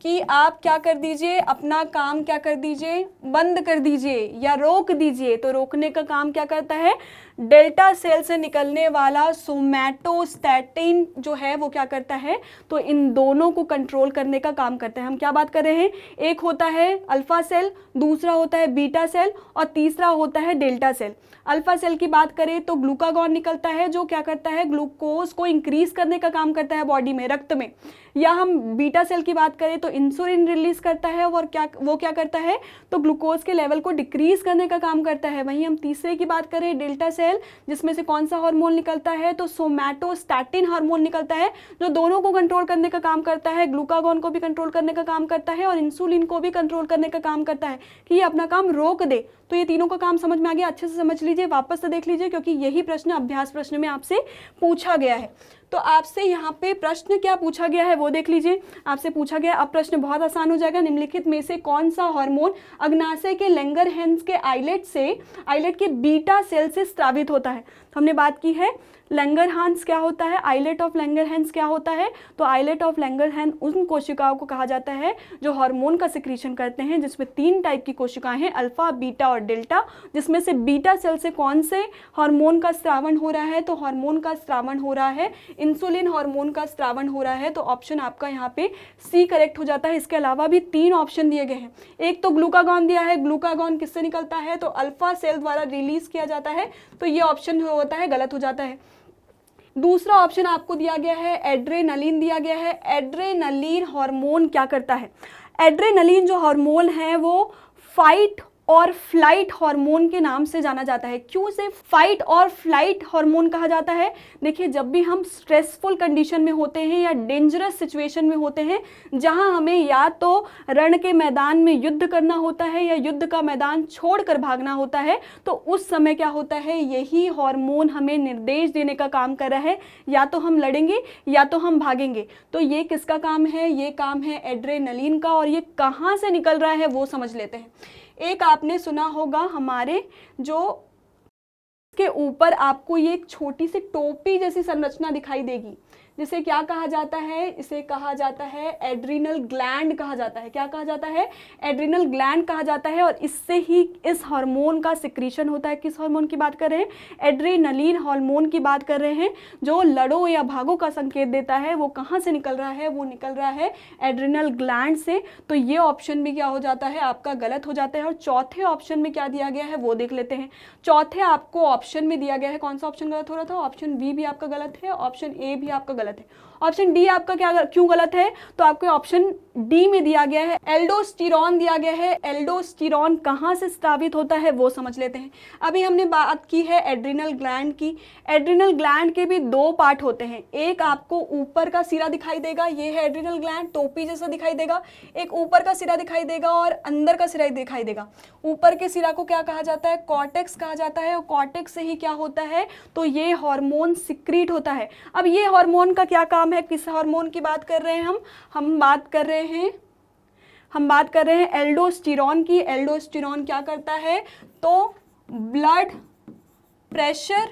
कि आप क्या कर दीजिए, अपना काम क्या कर दीजिए, बंद कर दीजिए या रोक दीजिए। तो रोकने का काम क्या करता है, डेल्टा सेल से निकलने वाला सोमैटोस्टैटिन जो है वो क्या करता है, तो इन दोनों को कंट्रोल करने का काम करता है। हम क्या बात कर रहे हैं, एक होता है अल्फा सेल, दूसरा होता है बीटा सेल और तीसरा होता है डेल्टा सेल। अल्फा सेल की बात करें तो ग्लूकागॉन निकलता है जो क्या करता है, ग्लूकोज को इंक्रीज करने का काम करता है बॉडी में, रक्त में। या हम बीटा सेल की बात करें तो इंसुलिन रिलीज करता है और वो क्या करता है, तो ग्लूकोज के लेवल को डिक्रीज करने का काम करता है। वहीं हम तीसरे की बात करें डेल्टा सेल, जिसमें से कौन सा हार्मोन निकलता है, तो सोमैटोस्टैटिन हार्मोन निकलता है जो दोनों को कंट्रोल करने का काम करता है, ग्लूकागॉन को भी कंट्रोल करने का काम करता है और इंसुलिन को भी कंट्रोल करने का काम करता है कि ये अपना काम रोक दे। तो ये तीनों का काम समझ में आ गया, अच्छे से समझ लीजिए, वापस से देख लीजिए क्योंकि यही प्रश्न अभ्यास प्रश्न में आपसे पूछा गया है। तो आपसे यहाँ पे प्रश्न क्या पूछा गया है वो देख लीजिए। आपसे पूछा गया, अब प्रश्न बहुत आसान हो जाएगा, निम्नलिखित में से कौन सा हार्मोन अग्नाशय के लैंगरहैंस के आइलेट के बीटा सेल से स्रावित होता है। तो हमने बात की है लैंगरहांस क्या होता है, आइलेट ऑफ लैंगरहांस क्या होता है, तो आइलेट ऑफ लैंगरहांस उन कोशिकाओं को कहा जाता है जो हार्मोन का सिक्रीशन करते हैं, जिसमें 3 टाइप की कोशिकाएं हैं, अल्फा, बीटा और डेल्टा, जिसमें से बीटा सेल से कौन से हार्मोन का स्रावण हो रहा है, तो हार्मोन का स्रावण हो रहा है इंसुलिन हार्मोन का स्रावण हो रहा है, तो ऑप्शन आपका यहाँ पे सी करेक्ट हो जाता है। इसके अलावा भी 3 ऑप्शन दिए गए हैं, एक तो ग्लूकागॉन दिया है, ग्लूकागॉन किससे निकलता है, तो अल्फा सेल द्वारा रिलीज किया जाता है, तो ये ऑप्शन जो होता है गलत हो जाता है। दूसरा ऑप्शन आपको दिया गया है एड्रेनलिन दिया गया है। एड्रेनलिन हार्मोन क्या करता है, एड्रेनलिन जो हार्मोन है वो फाइट और फ्लाइट हार्मोन के नाम से जाना जाता है। क्यों से फाइट और फ्लाइट हार्मोन कहा जाता है, देखिए जब भी हम स्ट्रेसफुल कंडीशन में होते हैं या डेंजरस सिचुएशन में होते हैं, जहां हमें या तो रण के मैदान में युद्ध करना होता है या युद्ध का मैदान छोड़कर भागना होता है, तो उस समय क्या होता है, यही हार्मोन हमें निर्देश देने का काम कर रहा है, या तो हम लड़ेंगे या तो हम भागेंगे। तो ये किसका काम है, ये काम है एड्रेनलिन का, और ये कहाँ से निकल रहा है वो समझ लेते हैं। एक आपने सुना होगा हमारे जो के ऊपर आपको ये एक छोटी सी टोपी जैसी संरचना दिखाई देगी, जिसे क्या कहा जाता है, इसे कहा जाता है एड्रिनल ग्लैंड कहा जाता है। क्या कहा जाता है, एड्रिनल ग्लैंड कहा जाता है, और इससे ही इस हार्मोन का सिक्रीशन होता है। किस हार्मोन की बात कर रहे हैं, एड्रेनलिन हार्मोन की बात कर रहे हैं, जो लड़ो या भागो का संकेत देता है। वो कहाँ से निकल रहा है, वो निकल रहा है एड्रिनल ग्लैंड से। तो ये ऑप्शन भी क्या हो जाता है, आपका गलत हो जाता है। और चौथे ऑप्शन में क्या दिया गया है वो देख लेते हैं। चौथे आपको ऑप्शन में दिया गया है, कौन सा ऑप्शन गलत हो रहा था, ऑप्शन बी भी आपका गलत है, ऑप्शन ए भी आपका गलत है। ऑप्शन डी आपका क्या क्यों गलत है, तो आपको ऑप्शन डी में दिया गया है एल्डोस्टेरॉन दिया गया है। एल्डोस्टेरॉन कहाँ से स्रावित होता है वो समझ लेते हैं। अभी हमने बात की है एड्रिनल ग्लैंड की। एड्रिनल ग्लैंड के भी 2 पार्ट होते हैं, एक आपको ऊपर का सिरा दिखाई देगा, ये है एड्रिनल ग्लैंड, टोपी जैसा दिखाई देगा। एक ऊपर का सिरा दिखाई देगा और अंदर का सिरा दिखाई देगा। ऊपर के सिरा को क्या कहा जाता है, कॉर्टेक्स कहा जाता है, और कॉर्टेक्स से ही क्या होता है, तो ये हार्मोन सिक्रीट होता है। अब ये हार्मोन का क्या काम है, किस हार्मोन की बात कर रहे हैं हम बात कर रहे हैं एल्डोस्टेरॉन की। एल्डोस्टेरॉन क्या करता है, तो ब्लड प्रेशर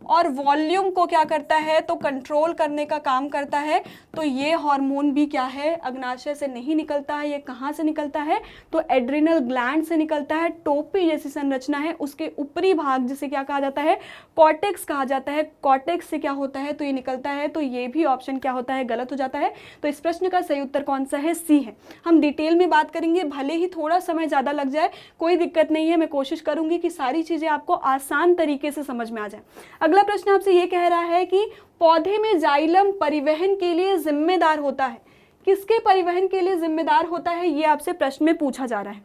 और वॉल्यूम को क्या करता है, तो कंट्रोल करने का काम करता है। तो ये हार्मोन भी क्या है, अग्नाशय से नहीं निकलता है। ये कहाँ से निकलता है, तो एड्रिनल ग्लैंड से निकलता है। टोपी जैसी संरचना है, उसके ऊपरी भाग जिसे क्या कहा जाता है, कॉर्टेक्स कहा जाता है। कॉर्टेक्स से क्या होता है, तो ये निकलता है। तो ये भी ऑप्शन क्या होता है, गलत हो जाता है। तो इस प्रश्न का सही उत्तर कौन सा है, सी है। हम डिटेल में बात करेंगे, भले ही थोड़ा समय ज़्यादा लग जाए, कोई दिक्कत नहीं है। मैं कोशिश करूंगी कि सारी चीज़ें आपको आसान तरीके से समझ में आ जाए। अगला प्रश्न आपसे ये कह रहा है कि पौधे में जाइलम परिवहन के लिए जिम्मेदार होता है। किसके परिवहन के लिए जिम्मेदार होता है, ये आपसे प्रश्न में पूछा जा रहा है।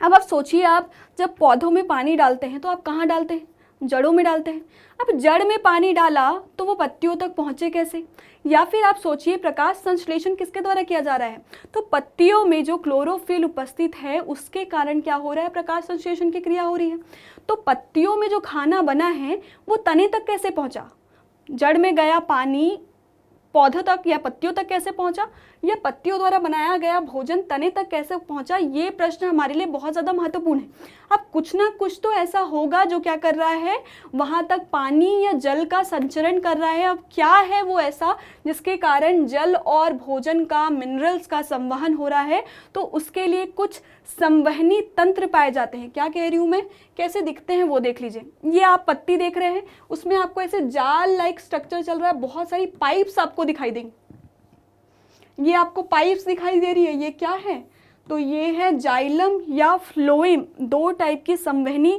अब आप सोचिए, आप जब पौधों में पानी डालते हैं तो आप कहाँ डालते हैं, जड़ों में डालते हैं। अब जड़ में पानी डाला तो वो पत्तियों तक पहुँचे कैसे, या फिर आप सोचिए प्रकाश संश्लेषण किसके द्वारा किया जा रहा है, तो पत्तियों में जो क्लोरोफिल उपस्थित है उसके कारण क्या हो रहा है, प्रकाश संश्लेषण की क्रिया हो रही है। तो पत्तियों में जो खाना बना है वो तने तक कैसे पहुंचा, जड़ में गया पानी पौधों तक या पत्तियों तक कैसे पहुंचा, या पत्तियों द्वारा बनाया गया भोजन तने तक कैसे पहुंचा, ये प्रश्न हमारे लिए बहुत ज़्यादा महत्वपूर्ण है। अब कुछ ना कुछ तो ऐसा होगा जो क्या कर रहा है, वहाँ तक पानी या जल का संचरण कर रहा है। अब क्या है वो ऐसा जिसके कारण जल और भोजन का, मिनरल्स का संवहन हो रहा है, तो उसके लिए कुछ संवहनी तंत्र पाए जाते हैं। क्या कह रही हूँ मैं, कैसे दिखते हैं वो देख लीजिए। ये आप पत्ती देख रहे हैं, उसमें आपको ऐसे जाल लाइक स्ट्रक्चर चल रहा है, बहुत सारी पाइप्स आपको दिखाई देंगी। ये आपको पाइप्स दिखाई दे रही है, ये क्या है, तो ये है जाइलम या फ्लोएम। 2 टाइप की संवहनी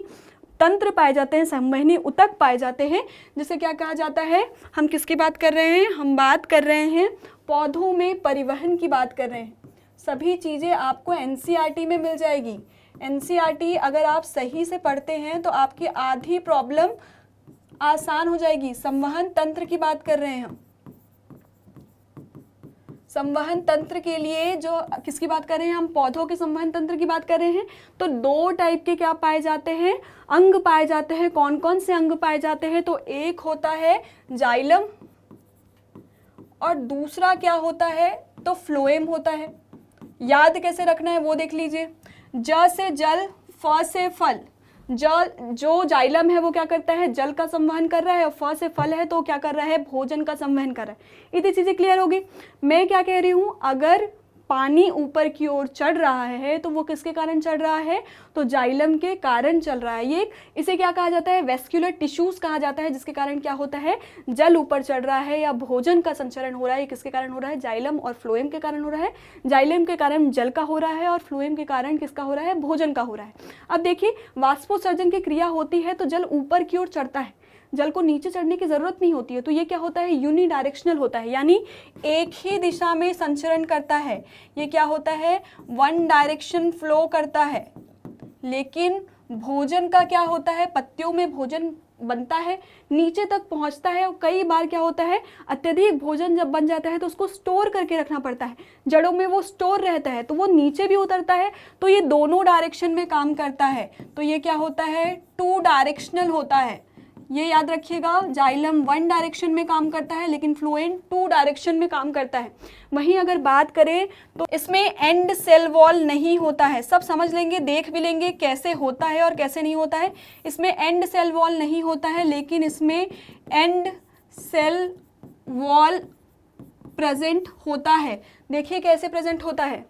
तंत्र पाए जाते हैं, संवहनी ऊतक पाए जाते हैं, जिसे क्या कहा जाता है। हम किसकी बात कर रहे हैं, हम बात कर रहे हैं पौधों में परिवहन की बात कर रहे हैं। सभी चीज़ें आपको एनसीईआरटी में मिल जाएगी। एनसीईआरटी अगर आप सही से पढ़ते हैं तो आपकी आधी प्रॉब्लम आसान हो जाएगी। संवहन तंत्र की बात कर रहे हैं हम, संवहन तंत्र के लिए जो किसकी बात कर रहे हैं हम, पौधों के संवहन तंत्र की बात कर रहे हैं। तो 2 टाइप के क्या पाए जाते हैं, अंग पाए जाते हैं। कौन कौन से अंग पाए जाते हैं, तो एक होता है जाइलम और दूसरा क्या होता है, तो फ्लोएम होता है। याद कैसे रखना है वो देख लीजिए। ज से जल, फ से फल, जल, जो जाइलम है वो क्या करता है, जल का संवहन कर रहा है, और फ से फल है तो क्या कर रहा है, भोजन का संवहन कर रहा है। इतनी चीज़ें क्लियर होगी। मैं क्या कह रही हूँ, अगर पानी ऊपर की ओर चढ़ रहा है तो वो किसके कारण चढ़ रहा है, तो जाइलम के कारण चल रहा है। ये इसे क्या कहा जाता है, वेस्क्यूलर टिश्यूज कहा जाता है, जिसके कारण क्या होता है, जल ऊपर चढ़ रहा है या भोजन का संचरण हो रहा है। ये किसके कारण हो रहा है, जाइलम और फ्लोएम के कारण हो रहा है। जाइलम के कारण जल का हो रहा है और फ्लोएम के कारण किसका हो रहा है, भोजन का हो रहा है। अब देखिए, वाष्पोत्सर्जन की क्रिया होती है तो जल ऊपर की ओर चढ़ता है, जल को नीचे चढ़ने की जरूरत नहीं होती है। तो ये क्या होता है, यूनि डायरेक्शनल होता है, यानी एक ही दिशा में संचरण करता है। ये क्या होता है, वन डायरेक्शन फ्लो करता है। लेकिन भोजन का क्या होता है, पत्तियों में भोजन बनता है, नीचे तक पहुंचता है, और कई बार क्या होता है, अत्यधिक भोजन जब बन जाता है तो उसको स्टोर करके रखना पड़ता है, जड़ों में वो स्टोर रहता है तो वो नीचे भी उतरता है। तो ये दोनों डायरेक्शन में काम करता है। तो ये क्या होता है, टू डायरेक्शनल होता है। ये याद रखिएगा, जाइलम वन डायरेक्शन में काम करता है लेकिन फ्लोएम टू डायरेक्शन में काम करता है। वहीं अगर बात करें तो इसमें एंड सेल वॉल नहीं होता है। सब समझ लेंगे, देख भी लेंगे कैसे होता है और कैसे नहीं होता है। इसमें एंड सेल वॉल नहीं होता है, लेकिन इसमें एंड सेल वॉल प्रेजेंट होता है। देखिए कैसे प्रेजेंट होता है।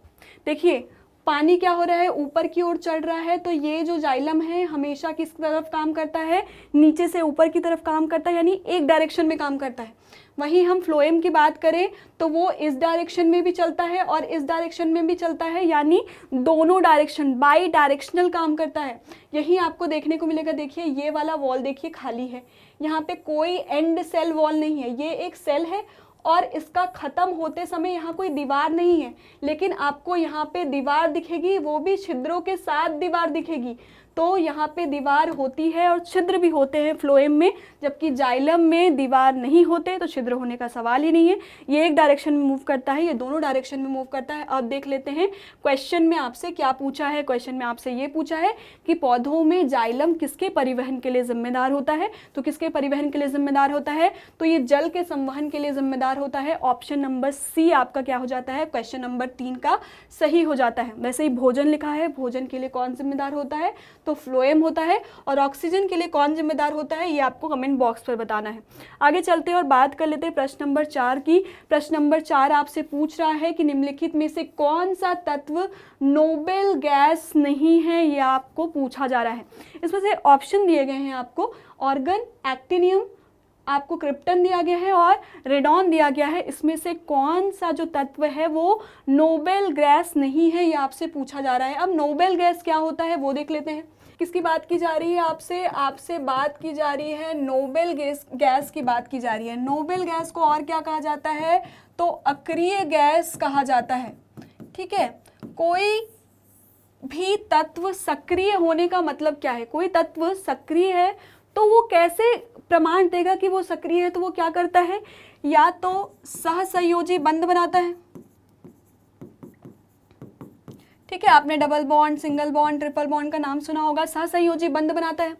देखिए, पानी क्या हो रहा है, ऊपर की ओर चढ़ रहा है, तो ये जो जाइलम है हमेशा किस तरफ काम करता है, नीचे से ऊपर की तरफ काम करता है, यानी एक डायरेक्शन में काम करता है। वहीं हम फ्लोएम की बात करें तो वो इस डायरेक्शन में भी चलता है और इस डायरेक्शन में भी चलता है, यानी दोनों डायरेक्शन, बाई डायरेक्शनल काम करता है। यही आपको देखने को मिलेगा। देखिए, ये वाला वॉल देखिए खाली है, यहाँ पे कोई एंड सेल वॉल नहीं है। ये एक सेल है और इसका ख़त्म होते समय यहाँ कोई दीवार नहीं है, लेकिन आपको यहाँ पे दीवार दिखेगी, वो भी छिद्रों के साथ दीवार दिखेगी। तो यहाँ पे दीवार होती है और छिद्र भी होते हैं फ्लोएम में, जबकि जाइलम में दीवार नहीं होते, तो छिद्र होने का सवाल ही नहीं है। ये एक डायरेक्शन में मूव करता है, ये दोनों डायरेक्शन में मूव करता है। अब देख लेते हैं क्वेश्चन में आपसे क्या पूछा है। क्वेश्चन में आपसे ये पूछा है कि पौधों में जाइलम किसके परिवहन के लिए जिम्मेदार होता है। तो किसके परिवहन के लिए जिम्मेदार होता है, तो ये जल के संवहन के लिए जिम्मेदार होता है। ऑप्शन नंबर सी आपका क्या हो जाता है, क्वेश्चन नंबर 3 का सही हो जाता है। वैसे ही भोजन लिखा है, भोजन के लिए कौन जिम्मेदार होता है, तो फ्लोएम होता है। और ऑक्सीजन के लिए कौन जिम्मेदार होता है, ये आपको कमेंट बॉक्स पर बताना है। आगे चलते हैं और बात कर लेते हैं प्रश्न नंबर 4 की। प्रश्न नंबर 4 आपसे पूछ रहा है कि निम्नलिखित में से कौन सा तत्व नोबेल गैस नहीं है, ये आपको पूछा जा रहा है। इसमें से ऑप्शन दिए गए हैं आपको, ऑर्गन, एक्टिनियम, आपको क्रिप्टन दिया गया है और रेडॉन दिया गया है। इसमें से कौन सा जो तत्व है वो नोबेल गैस नहीं है, ये आपसे पूछा जा रहा है। अब नोबेल गैस क्या होता है वो देख लेते हैं। किसकी बात की जा रही है, आपसे बात की जा रही है नोबेल गैस की बात की जा रही है। नोबेल गैस को और क्या कहा जाता है, तो अक्रिय गैस कहा जाता है। ठीक है, कोई भी तत्व सक्रिय होने का मतलब क्या है, कोई तत्व सक्रिय है तो वो कैसे प्रमाण देगा कि वो सक्रिय है, तो वो क्या करता है, या तो सहसंयोजी बंध बनाता है। ठीक है, आपने double bond, single bond, triple bond का नाम सुना होगा। सहसंयोजी बंध बनाता है,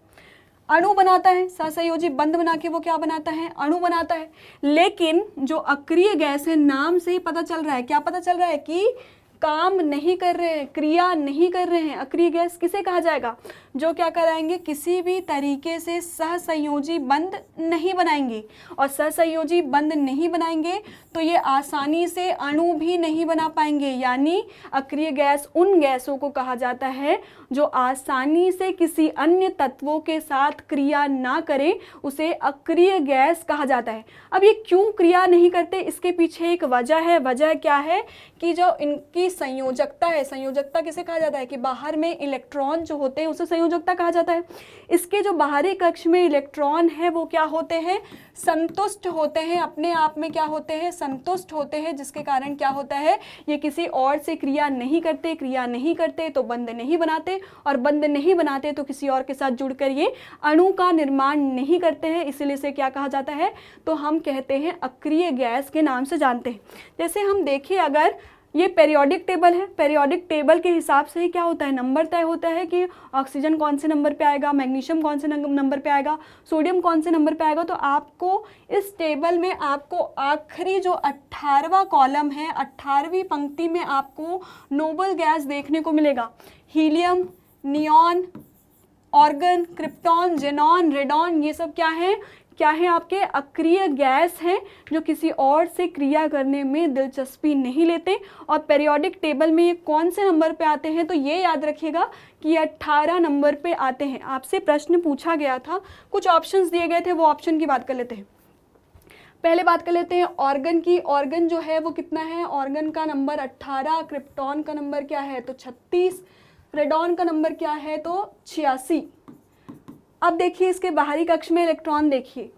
अणु बनाता है। सहसंयोजी बंध बना के वो क्या बनाता है, अणु बनाता है। लेकिन जो अक्रिय गैस है, नाम से ही पता चल रहा है, क्या पता चल रहा है कि काम नहीं कर रहे हैं, क्रिया नहीं कर रहे हैं। अक्रिय गैस किसे कहा जाएगा, जो क्या कराएंगे, किसी भी तरीके से सहसंयोजी बंध नहीं बनाएंगे। और सहसंयोजी बंध नहीं बनाएंगे तो ये आसानी से अणु भी नहीं बना पाएंगे। यानी अक्रिय गैस उन गैसों को कहा जाता है जो आसानी से किसी अन्य तत्वों के साथ क्रिया ना करें, उसे अक्रिय गैस कहा जाता है। अब ये क्यों क्रिया नहीं करते, इसके पीछे एक वजह है। वजह क्या है कि जो इनकी संयोजकता है, संयोजकता किसे कहा जाता है कि बाहर में इलेक्ट्रॉन जो होते हैं उसे संयोजकता कहा जाता है। इसके जो बाहरी कक्ष में इलेक्ट्रॉन है वो क्या होते हैं, संतुष्ट होते हैं, अपने आप में क्या होते हैं, संतुष्ट होते हैं, जिसके कारण क्या होता है, ये किसी और से क्रिया नहीं करते। क्रिया नहीं करते तो बंध नहीं बनाते, और बंध नहीं बनाते तो किसी और के साथ जुड़कर ये अणु का निर्माण नहीं करते हैं। इसलिए इसे क्या कहा जाता है, तो हम कहते हैं अक्रिय गैस के नाम से जानते हैं। जैसे हम देखिए, अगर ये पेरियोडिक टेबल है, पेरियोडिक टेबल के हिसाब से ही क्या होता है, नंबर तय होता है कि ऑक्सीजन कौन से नंबर पे आएगा, मैग्नीशियम कौन से नंबर पे आएगा, सोडियम कौन से नंबर पे आएगा। तो आपको इस टेबल में आपको आखिरी जो 18वां कॉलम है, 18वीं पंक्ति में आपको नोबेल गैस देखने को मिलेगा। Helium, neon organ, krypton, xenon, radon, ये सब क्या है आपके अक्रिय गैस हैं जो किसी और से क्रिया करने में दिलचस्पी नहीं लेते। और पीरियोडिक टेबल में ये कौन से नंबर पे आते हैं, तो ये याद रखिएगा कि ये 18 नंबर पे आते हैं। आपसे प्रश्न पूछा गया था, कुछ ऑप्शंस दिए गए थे, वो ऑप्शन की बात कर लेते हैं। पहले बात कर लेते हैं ऑर्गन की। ऑर्गन जो है वो कितना है, ऑर्गन का नंबर 18, क्रिप्टॉन का नंबर क्या है तो 36, रेडॉन का नंबर क्या है तो 86। अब देखिए इसके बाहरी कक्ष में इलेक्ट्रॉन देखिए,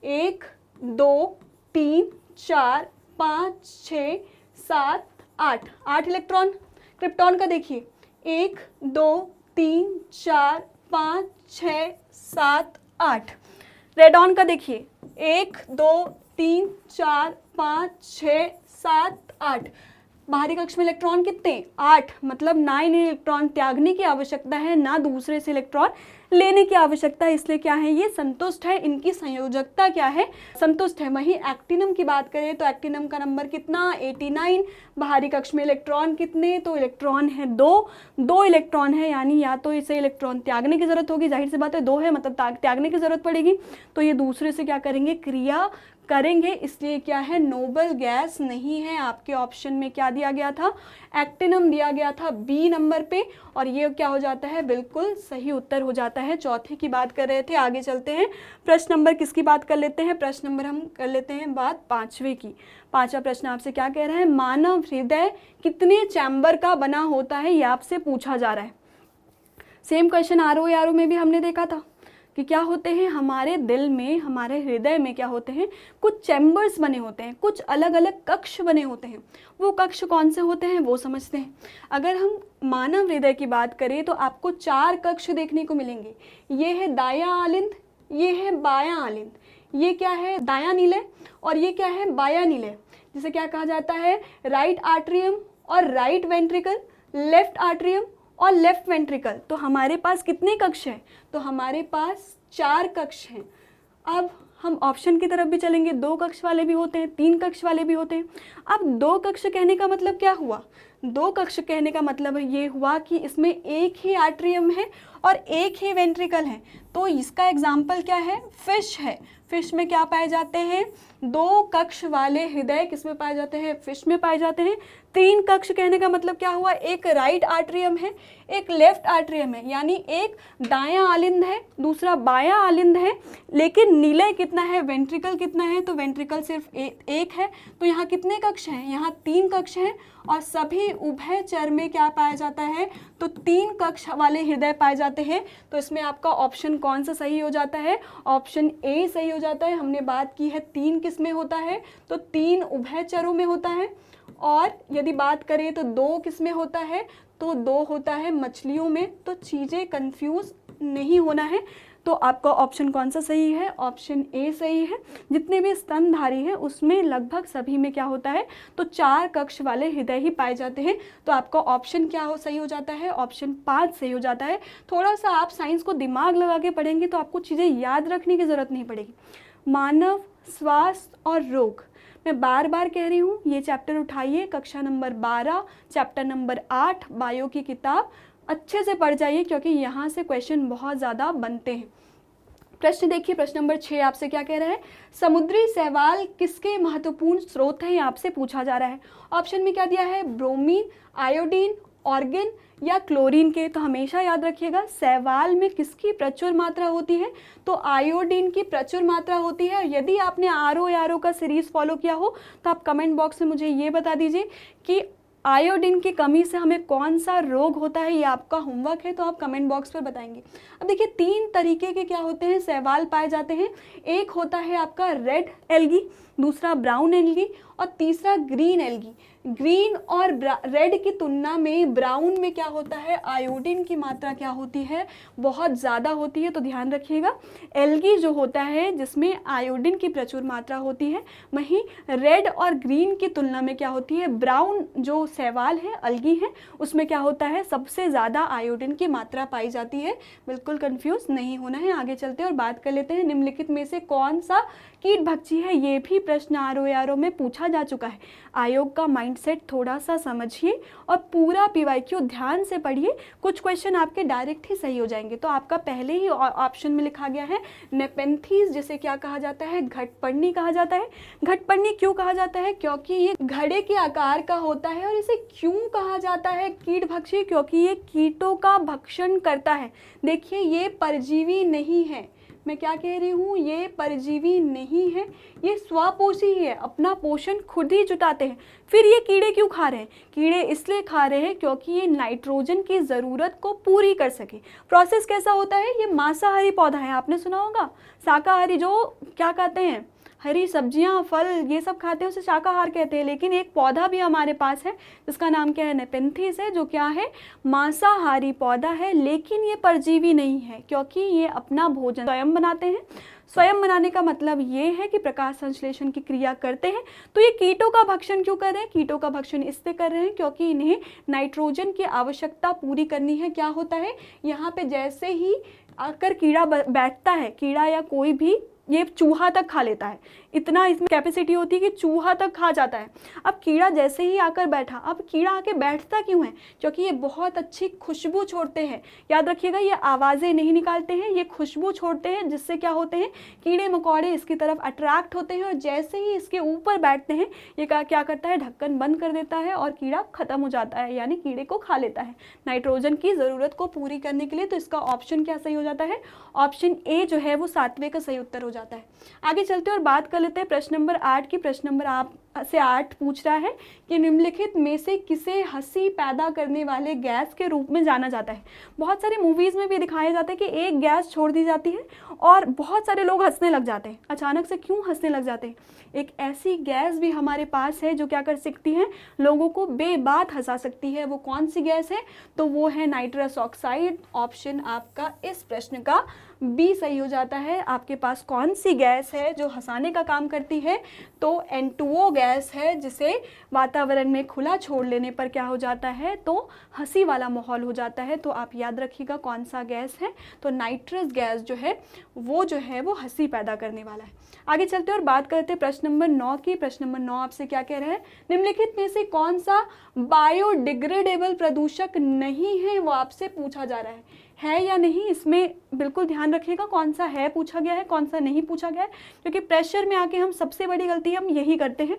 1 2 3 4 5 6 7 8, 8 इलेक्ट्रॉन। क्रिप्टॉन का देखिए 1 2 3 4 5 6 7 8। रेडॉन का देखिए 1 2 3 4 5 6 7 8। बाहरी कक्ष में इलेक्ट्रॉन कितने, 8, मतलब 9 इलेक्ट्रॉन त्यागने की आवश्यकता है, ना दूसरे से इलेक्ट्रॉन लेने की आवश्यकता है। इसलिए क्या है, ये संतुष्ट है, इनकी संयोजकता क्या है, संतुष्ट है। वहीं एक्टिनम की बात करें तो एक्टिनम का नंबर कितना, 89। बाहरी कक्ष में इलेक्ट्रॉन कितने, तो इलेक्ट्रॉन है 2 इलेक्ट्रॉन है, यानी या तो इसे इलेक्ट्रॉन त्यागने की जरूरत होगी, जाहिर सी बात है 2 है मतलब त्यागने की जरूरत पड़ेगी, तो ये दूसरे से क्या करेंगे, क्रिया करेंगे। इसलिए क्या है, नोबल गैस नहीं है। आपके ऑप्शन में क्या दिया गया था, एक्टिनम दिया गया था बी नंबर पे, और ये क्या हो जाता है, बिल्कुल सही उत्तर हो जाता है। चौथे की बात कर रहे थे, आगे चलते हैं। प्रश्न नंबर किसकी बात कर लेते हैं, प्रश्न नंबर हम कर लेते हैं बात 5वें की। 5वां प्रश्न आपसे क्या कह रहा है, मानव हृदय कितने चैम्बर का बना होता है, ये आपसे पूछा जा रहा है। सेम क्वेश्चन आरओ में भी हमने देखा था कि क्या होते हैं, हमारे दिल में, हमारे हृदय में क्या होते हैं, कुछ चैम्बर्स बने होते हैं, कुछ अलग अलग कक्ष बने होते हैं। वो कक्ष कौन से होते हैं वो समझते हैं। अगर हम मानव हृदय की बात करें तो आपको 4 कक्ष देखने को मिलेंगे। ये है दायां आलिंद, ये है बायां आलिंद, ये क्या है दायां निलय, और ये क्या है बायां निलय, जिसे क्या कहा जाता है, राइट आर्ट्रियम और राइट वेंट्रिकल, लेफ्ट आर्ट्रियम और लेफ्ट वेंट्रिकल। तो हमारे पास कितने कक्ष हैं, तो हमारे पास 4 कक्ष हैं। अब हम ऑप्शन की तरफ भी चलेंगे, 2 कक्ष वाले भी होते हैं, 3 कक्ष वाले भी होते हैं। अब 2 कक्ष कहने का मतलब क्या हुआ, 2 कक्ष कहने का मतलब ये हुआ कि इसमें एक ही आर्ट्रियम है और एक ही वेंट्रिकल है। तो इसका एग्जाम्पल क्या है, फिश है। फिश में क्या पाए जाते हैं, 2 कक्ष वाले हृदय किसमें पाए जाते हैं, फिश में पाए जाते हैं। 3 कक्ष कहने का मतलब क्या हुआ, एक राइट आर्ट्रियम है, एक लेफ्ट आर्ट्रियम है, यानी एक दायां आलिंद है, दूसरा बायां आलिंद है, लेकिन निलय कितना है, वेंट्रिकल कितना है, तो वेंट्रिकल सिर्फ एक है। तो यहाँ कितने कक्ष हैं, यहाँ 3 कक्ष हैं, और सभी उभयचर में क्या पाया जाता है, तो 3 कक्ष वाले हृदय पाए जाते हैं। तो इसमें आपका ऑप्शन कौन सा सही हो जाता है, ऑप्शन ए सही हो जाता है। हमने बात की है 3 किस में होता है, तो 3 उभयचरों में होता है, और यदि बात करें तो 2 किस में होता है, तो 2 होता है मछलियों में। तो चीज़ें कंफ्यूज नहीं होना है। तो आपका ऑप्शन कौन सा सही है, ऑप्शन ए सही है। जितने भी स्तनधारी हैं उसमें लगभग सभी में क्या होता है, तो 4 कक्ष वाले हृदय ही पाए जाते हैं। तो आपका ऑप्शन क्या हो सही हो जाता है, ऑप्शन 5 सही हो जाता है। थोड़ा सा आप साइंस को दिमाग लगा के पढ़ेंगे तो आपको चीज़ें याद रखने की ज़रूरत नहीं पड़ेगी। मानव स्वास्थ्य और रोग, मैं बार बार कह रही हूँ, ये चैप्टर उठाइए, कक्षा नंबर 12 चैप्टर नंबर 8 बायो की किताब अच्छे से पढ़ जाइए, क्योंकि यहाँ से क्वेश्चन बहुत ज़्यादा बनते हैं। प्रश्न देखिए, प्रश्न नंबर 6 आपसे क्या कह रहा है, समुद्री शैवाल किसके महत्वपूर्ण स्रोत हैं, आपसे पूछा जा रहा है। ऑप्शन में क्या दिया है, ब्रोमीन, आयोडीन, ऑर्गन या क्लोरीन के। तो हमेशा याद रखिएगा शैवाल में किसकी प्रचुर मात्रा होती है, तो आयोडीन की प्रचुर मात्रा होती है। यदि आपने आरओ का सीरीज फॉलो किया हो तो आप कमेंट बॉक्स में मुझे ये बता दीजिए कि आयोडीन की कमी से हमें कौन सा रोग होता है, ये आपका होमवर्क है, तो आप कमेंट बॉक्स पर बताएंगे। अब देखिए 3 तरीके के क्या होते हैं शैवाल पाए जाते हैं। एक होता है आपका रेड एल्गी, दूसरा ब्राउन एल्गी और तीसरा ग्रीन एल्गी। ग्रीन और रेड की तुलना में ब्राउन में क्या होता है, आयोडीन की मात्रा क्या होती है, बहुत ज़्यादा होती है। तो ध्यान रखिएगा, एल्गी जो होता है जिसमें आयोडीन की प्रचुर मात्रा होती है, वहीं रेड और ग्रीन की तुलना में क्या होती है, ब्राउन जो शैवाल है, अलगी है, उसमें क्या होता है, सबसे ज़्यादा आयोडीन की मात्रा पाई जाती है। बिल्कुल कंफ्यूज नहीं होना है। आगे चलते हैं और बात कर लेते हैं निम्नलिखित में से कौन सा कीट भक्षी है, ये भी प्रश्न ROARO में पूछा जा चुका है। आयोग का माइंडसेट थोड़ा सा समझिए और पूरा PYQ ध्यान से पढ़िए, कुछ क्वेश्चन आपके डायरेक्ट ही सही हो जाएंगे। तो आपका पहले ही ऑप्शन में लिखा गया है नेपेंथीज, जिसे क्या कहा जाता है, घटपर्णी कहा जाता है। घटपर्णी क्यों कहा जाता है? क्योंकि ये घड़े के आकार का होता है। और इसे क्यों कहा जाता है कीटभक्षी? क्योंकि ये कीटों का भक्षण करता है। देखिए ये परजीवी नहीं है, मैं क्या कह रही हूँ, ये परजीवी नहीं है, ये स्वपोषी ही है, अपना पोषण खुद ही जुटाते हैं। फिर ये कीड़े क्यों खा रहे हैं? कीड़े इसलिए खा रहे हैं क्योंकि ये नाइट्रोजन की ज़रूरत को पूरी कर सके। प्रोसेस कैसा होता है? ये मांसाहारी पौधा है, आपने सुना होगा। शाकाहारी जो क्या कहते हैं, हरी सब्जियां, फल, ये सब खाते हैं, उसे शाकाहार कहते हैं। लेकिन एक पौधा भी हमारे पास है जिसका नाम क्या है, नेपेंथीज है, जो क्या है, मांसाहारी पौधा है। लेकिन ये परजीवी नहीं है क्योंकि ये अपना भोजन स्वयं बनाते हैं। स्वयं बनाने का मतलब ये है कि प्रकाश संश्लेषण की क्रिया करते हैं। तो ये कीटों का भक्षण क्यों कर रहे हैं? कीटों का भक्षण इससे कर रहे हैं क्योंकि इन्हें नाइट्रोजन की आवश्यकता पूरी करनी है। क्या होता है यहाँ पे, जैसे ही आकर कीड़ा बैठता है, कीड़ा या कोई भी, ये चूहा तक खा लेता है, इतना इसमें कैपेसिटी होती है कि चूहा तक खा जाता है। अब कीड़ा जैसे ही आकर बैठा, अब कीड़ा आके बैठता क्यों है? क्योंकि ये बहुत अच्छी खुशबू छोड़ते हैं। याद रखिएगा, ये आवाज़ें नहीं निकालते हैं, ये खुशबू छोड़ते हैं, जिससे क्या होते हैं, कीड़े मकोड़े इसकी तरफ अट्रैक्ट होते हैं। और जैसे ही इसके ऊपर बैठते हैं, ये क्या करता है, ढक्कन बंद कर देता है और कीड़ा खत्म हो जाता है, यानी कीड़े को खा लेता है नाइट्रोजन की ज़रूरत को पूरी करने के लिए। तो इसका ऑप्शन क्या सही हो जाता है? ऑप्शन ए जो है वो 7वें का सही उत्तर हो जाता है। आगे चलते और बात कर लेते हैं प्रश्न नंबर 8 की। प्रश्न नंबर आप से 8 पूछ रहा है कि निम्नलिखित में से किसे हंसी पैदा करने वाले गैस के रूप में जाना जाता है। बहुत सारे मूवीज़ में भी दिखाया जाता है कि एक गैस छोड़ दी जाती है और बहुत सारे लोग हंसने लग जाते हैं। अचानक से क्यों हंसने लग जाते हैं? एक ऐसी गैस भी हमारे पास है जो क्या कर सकती है, लोगों को बेबाक हंसा सकती है। वो कौन सी गैस है? तो वो है नाइट्रस ऑक्साइड। ऑप्शन आपका इस प्रश्न का बी सही हो जाता है। आपके पास कौन सी गैस है जो हंसाने का काम करती है? तो N2O गैस है, जिसे वातावरण में खुला छोड़ लेने पर क्या हो जाता है, तो हंसी वाला माहौल हो जाता है। तो आप याद रखिएगा कौन सा गैस है, तो नाइट्रस गैस जो है वो हंसी पैदा करने वाला है। आगे चलते और बात करते हैं प्रश्न नंबर 9 की। प्रश्न नंबर 9 आपसे क्या कह रहा है, निम्नलिखित में से कौन सा बायोडिग्रेडेबल प्रदूषक नहीं है, वो आपसे पूछा जा रहा है या नहीं। इसमें बिल्कुल ध्यान रखिएगा कौन सा है पूछा गया है, कौन सा नहीं पूछा गया है, क्योंकि प्रेशर में आके हम सबसे बड़ी गलती हम यही करते हैं।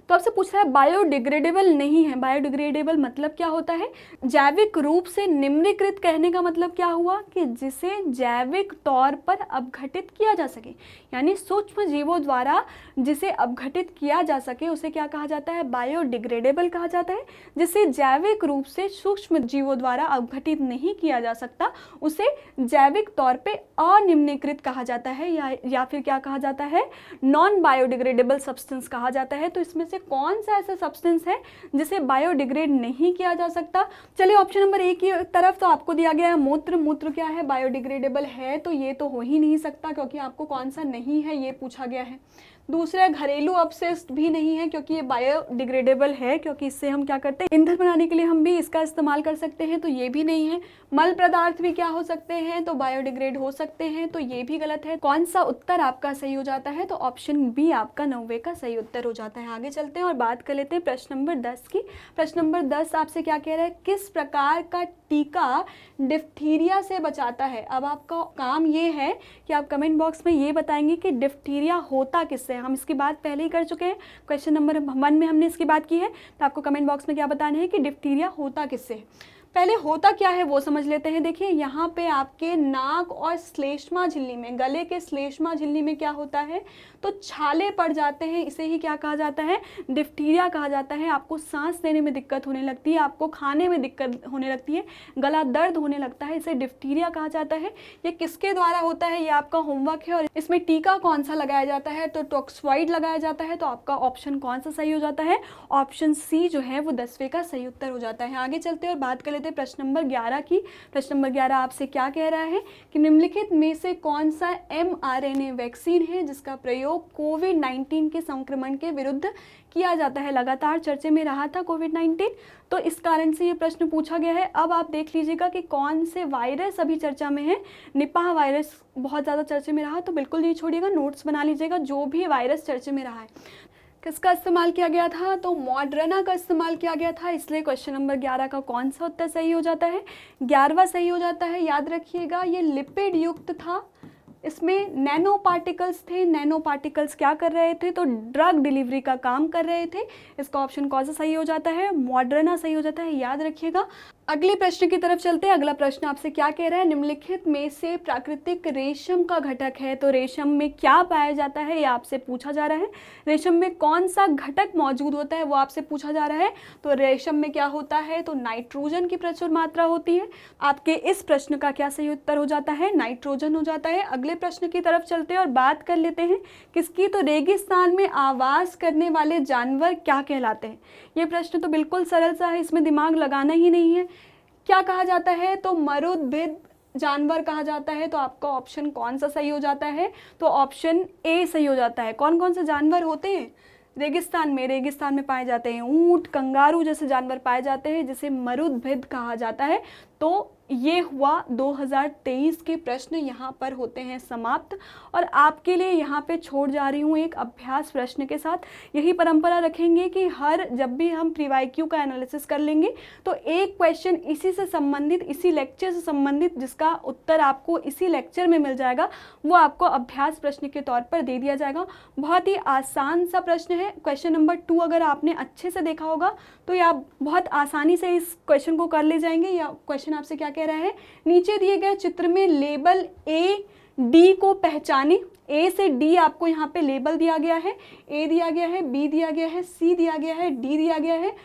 तो आपसे पूछ रहा है बायोडिग्रेडेबल नहीं है। बायोडिग्रेडेबल मतलब क्या होता है? जैविक रूप से निम्नीकृत कहने का मतलब क्या हुआ कि जिसे जैविक तौर पर अपघटित किया जा सके, यानी सूक्ष्म जीवों द्वारा जिसे अपघटित किया जा सके उसे क्या कहा जाता है? बायोडिग्रेडेबल कहा जाता है। जिसे जैविक रूप से सूक्ष्म जीवों द्वारा अपघटित नहीं किया जा सकता उसे जैविक तौर पे अनिम्नीकृत कहा जाता है, या फिर क्या कहा जाता है? नॉन बायोडिग्रेडेबल सब्सटेंस कहा जाता है। तो इसमें से कौन सा ऐसा सब्सटेंस है जिसे बायोडिग्रेड नहीं किया जा सकता? चलिए ऑप्शन नंबर ए की तरफ। तो आपको दिया गया है मूत्र। मूत्र क्या है? बायोडिग्रेडेबल है, तो ये तो हो ही नहीं सकता क्योंकि आपको कौन सा नहीं है ये पूछा गया है। दूसरा घरेलू अपशिष्ट भी नहीं है क्योंकि ये बायोडिग्रेडेबल है, क्योंकि इससे हम क्या करते हैं, ईंधन बनाने के लिए हम भी इसका इस्तेमाल कर सकते हैं, तो ये भी नहीं है। मल पदार्थ भी क्या हो सकते हैं? तो बायोडिग्रेड हो सकते हैं, तो ये भी गलत है। कौन सा उत्तर आपका सही हो जाता है? तो ऑप्शन बी आपका 9वें का सही उत्तर हो जाता है। आगे चलते हैं और बात कर लेते हैं प्रश्न नंबर 10 की। प्रश्न नंबर 10 आपसे क्या कह रहा है, किस प्रकार का टीका डिफ्थीरिया से बचाता है? अब आपका काम ये है कि आप कमेंट बॉक्स में ये बताएंगे कि डिफ्थीरिया होता किससे। हम इसकी बात पहले ही कर चुके हैं, क्वेश्चन नंबर 1 में हमने इसकी बात की है। तो आपको कमेंट बॉक्स में क्या बताना है कि डिफ्थीरिया होता किससे है। पहले होता क्या है वो समझ लेते हैं। देखिए यहाँ पे आपके नाक और श्लेष्मा झिल्ली में, गले के श्लेष्मा झिल्ली में क्या होता है, तो छाले पड़ जाते हैं। इसे ही क्या कहा जाता है? डिफ्थीरिया कहा जाता है। आपको सांस लेने में दिक्कत होने लगती है, आपको खाने में दिक्कत होने लगती है, गला दर्द होने लगता है, इसे डिफ्थीरिया कहा जाता है। ये किसके द्वारा होता है ये आपका होमवर्क है। और इसमें टीका कौन सा लगाया जाता है? तो टॉक्सवाइड लगाया जाता है। तो आपका ऑप्शन कौन सा सही हो जाता है? ऑप्शन सी जो है वो 10वें का सही उत्तर हो जाता है। आगे चलते और बात कर रहे थे प्रश्न नंबर 11 की। प्रश्न नंबर 11 आपसे क्या कह रहा है कि निम्नलिखित में से कौन सा mRNA वैक्सीन है जिसका प्रयोग कोविड-19 के संक्रमण के विरुद्ध किया जाता है। लगातार चर्चे में रहा था कोविड-19, तो इस कारण से ये प्रश्न पूछा गया है। अब आप देख लीजिएगा कि कौन से वायरस अभी चर्चा में है। निपाह वायरस बहुत ज़्यादा चर्चे में रहा, तो बिल्कुल नहीं छोड़िएगा, नोट्स बना लीजिएगा जो भी वायरस चर्चे में रहा है। किसका इस्तेमाल किया गया था, तो मॉडर्ना का इस्तेमाल किया गया था। इसलिए क्वेश्चन नंबर 11 का कौन सा उत्तर सही हो जाता है, 11वां सही हो जाता है। याद रखिएगा ये लिपिड युक्त था, इसमें नैनो पार्टिकल्स थे। नैनो पार्टिकल्स क्या कर रहे थे, तो ड्रग डिलीवरी का काम कर रहे थे। इसका ऑप्शन कौन सा सही हो जाता है, मॉडर्ना सही हो जाता है, याद रखिएगा। अगले प्रश्न की तरफ चलते हैं। अगला प्रश्न आपसे क्या कह रहा है, निम्नलिखित में से प्राकृतिक रेशम का घटक है, तो रेशम में क्या पाया जाता है, ये आपसे पूछा जा रहा है। रेशम में कौन सा घटक मौजूद होता है वो आपसे पूछा जा रहा है। तो रेशम में क्या होता है, तो नाइट्रोजन की प्रचुर मात्रा होती है। आपके इस प्रश्न का क्या सही उत्तर हो जाता है, नाइट्रोजन हो जाता है। अगले प्रश्न की तरफ चलते हैं और बात कर लेते हैं किसकी, तो रेगिस्तान में आवास करने वाले जानवर क्या कहलाते हैं। ये प्रश्न तो बिल्कुल सरल सा है, इसमें दिमाग लगाना ही नहीं है। क्या कहा जाता है, तो मरुद्भिद जानवर कहा जाता है। तो आपका ऑप्शन कौन सा सही हो जाता है, तो ऑप्शन ए सही हो जाता है। कौन कौन से जानवर होते हैं रेगिस्तान में पाए जाते हैं, ऊंट, कंगारू जैसे जानवर पाए जाते हैं, जिसे मरुद्भिद कहा जाता है। तो ये हुआ 2023 के प्रश्न, यहाँ पर होते हैं समाप्त। और आपके लिए यहाँ पे छोड़ जा रही हूँ एक अभ्यास प्रश्न के साथ। यही परंपरा रखेंगे कि जब भी हम प्रीवाईक्यू का एनालिसिस कर लेंगे तो एक क्वेश्चन इसी से संबंधित, इसी लेक्चर से संबंधित, जिसका उत्तर आपको इसी लेक्चर में मिल जाएगा, वो आपको अभ्यास प्रश्न के तौर पर दे दिया जाएगा। बहुत ही आसान सा प्रश्न है। क्वेश्चन नंबर 2 अगर आपने अच्छे से देखा होगा तो ये आप बहुत आसानी से इस क्वेश्चन को कर ले जाएंगे। या क्वेश्चन आपसे क्या कह रहा है, नीचे दिए गए चित्र में लेबल ए डी को पहचाने। ए से डी आपको यहाँ पे लेबल दिया गया है, ए दिया गया है, बी दिया गया है, सी दिया गया है, डी दिया गया है।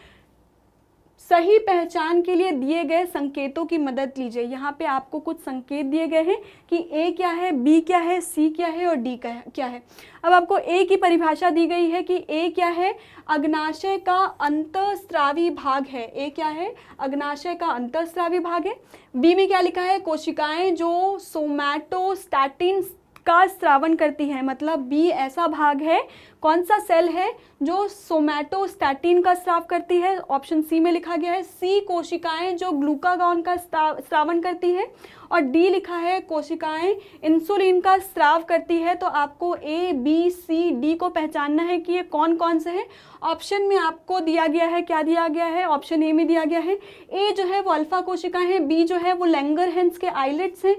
सही पहचान के लिए दिए गए संकेतों की मदद लीजिए। यहाँ पे आपको कुछ संकेत दिए गए हैं कि ए क्या है, बी क्या है, सी क्या है और डी क्या है। अब आपको ए की परिभाषा दी गई है कि ए क्या है, अग्नाशय का अंतःस्रावी भाग है। ए क्या है, अग्नाशय का अंतःस्रावी भाग है। बी में क्या लिखा है, कोशिकाएं जो सोमैटोस्टैटिन का स्रावन करती है। मतलब बी ऐसा भाग है, कौन सा सेल है जो सोमैटोस्टैटिन का स्राव करती है, ऑप्शन सी में लिखा गया है। सी कोशिकाएं जो ग्लूकागॉन का स्रावन करती है। और डी लिखा है कोशिकाएं इंसुलिन का स्राव करती है। तो आपको ए बी सी डी को पहचानना है कि ये कौन कौन से हैं। ऑप्शन में आपको दिया गया है, क्या दिया गया है, ऑप्शन ए में दिया गया है ए जो है वो अल्फा कोशिकाएं हैं, बी जो है वो लैंगरहैंस के आइलेट्स हैं,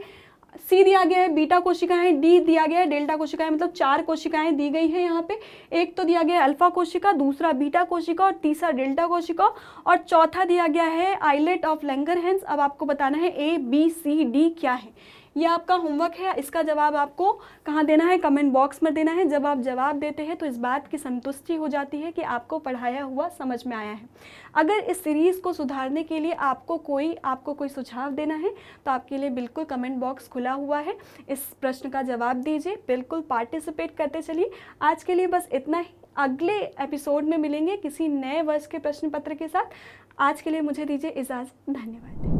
सी दिया गया है बीटा कोशिकाएं, डी दिया गया है डेल्टा कोशिकाएं। मतलब 4 कोशिकाएं दी गई हैं यहाँ पे। एक तो दिया गया है अल्फा कोशिका, दूसरा बीटा कोशिका और तीसरा डेल्टा कोशिका, और चौथा दिया गया है आइलेट ऑफ लैंगरहैंस। अब आपको बताना है ए बी सी डी क्या है। ये आपका होमवर्क है। इसका जवाब आपको कहाँ देना है, कमेंट बॉक्स में देना है। जब आप जवाब देते हैं तो इस बात की संतुष्टि हो जाती है कि आपको पढ़ाया हुआ समझ में आया है। अगर इस सीरीज़ को सुधारने के लिए आपको कोई सुझाव देना है तो आपके लिए बिल्कुल कमेंट बॉक्स खुला हुआ है। इस प्रश्न का जवाब दीजिए, बिल्कुल पार्टिसिपेट करते चलिए। आज के लिए बस इतना ही। अगले एपिसोड में मिलेंगे किसी नए वर्ष के प्रश्न पत्र के साथ। आज के लिए मुझे दीजिए इजाज़त। धन्यवाद।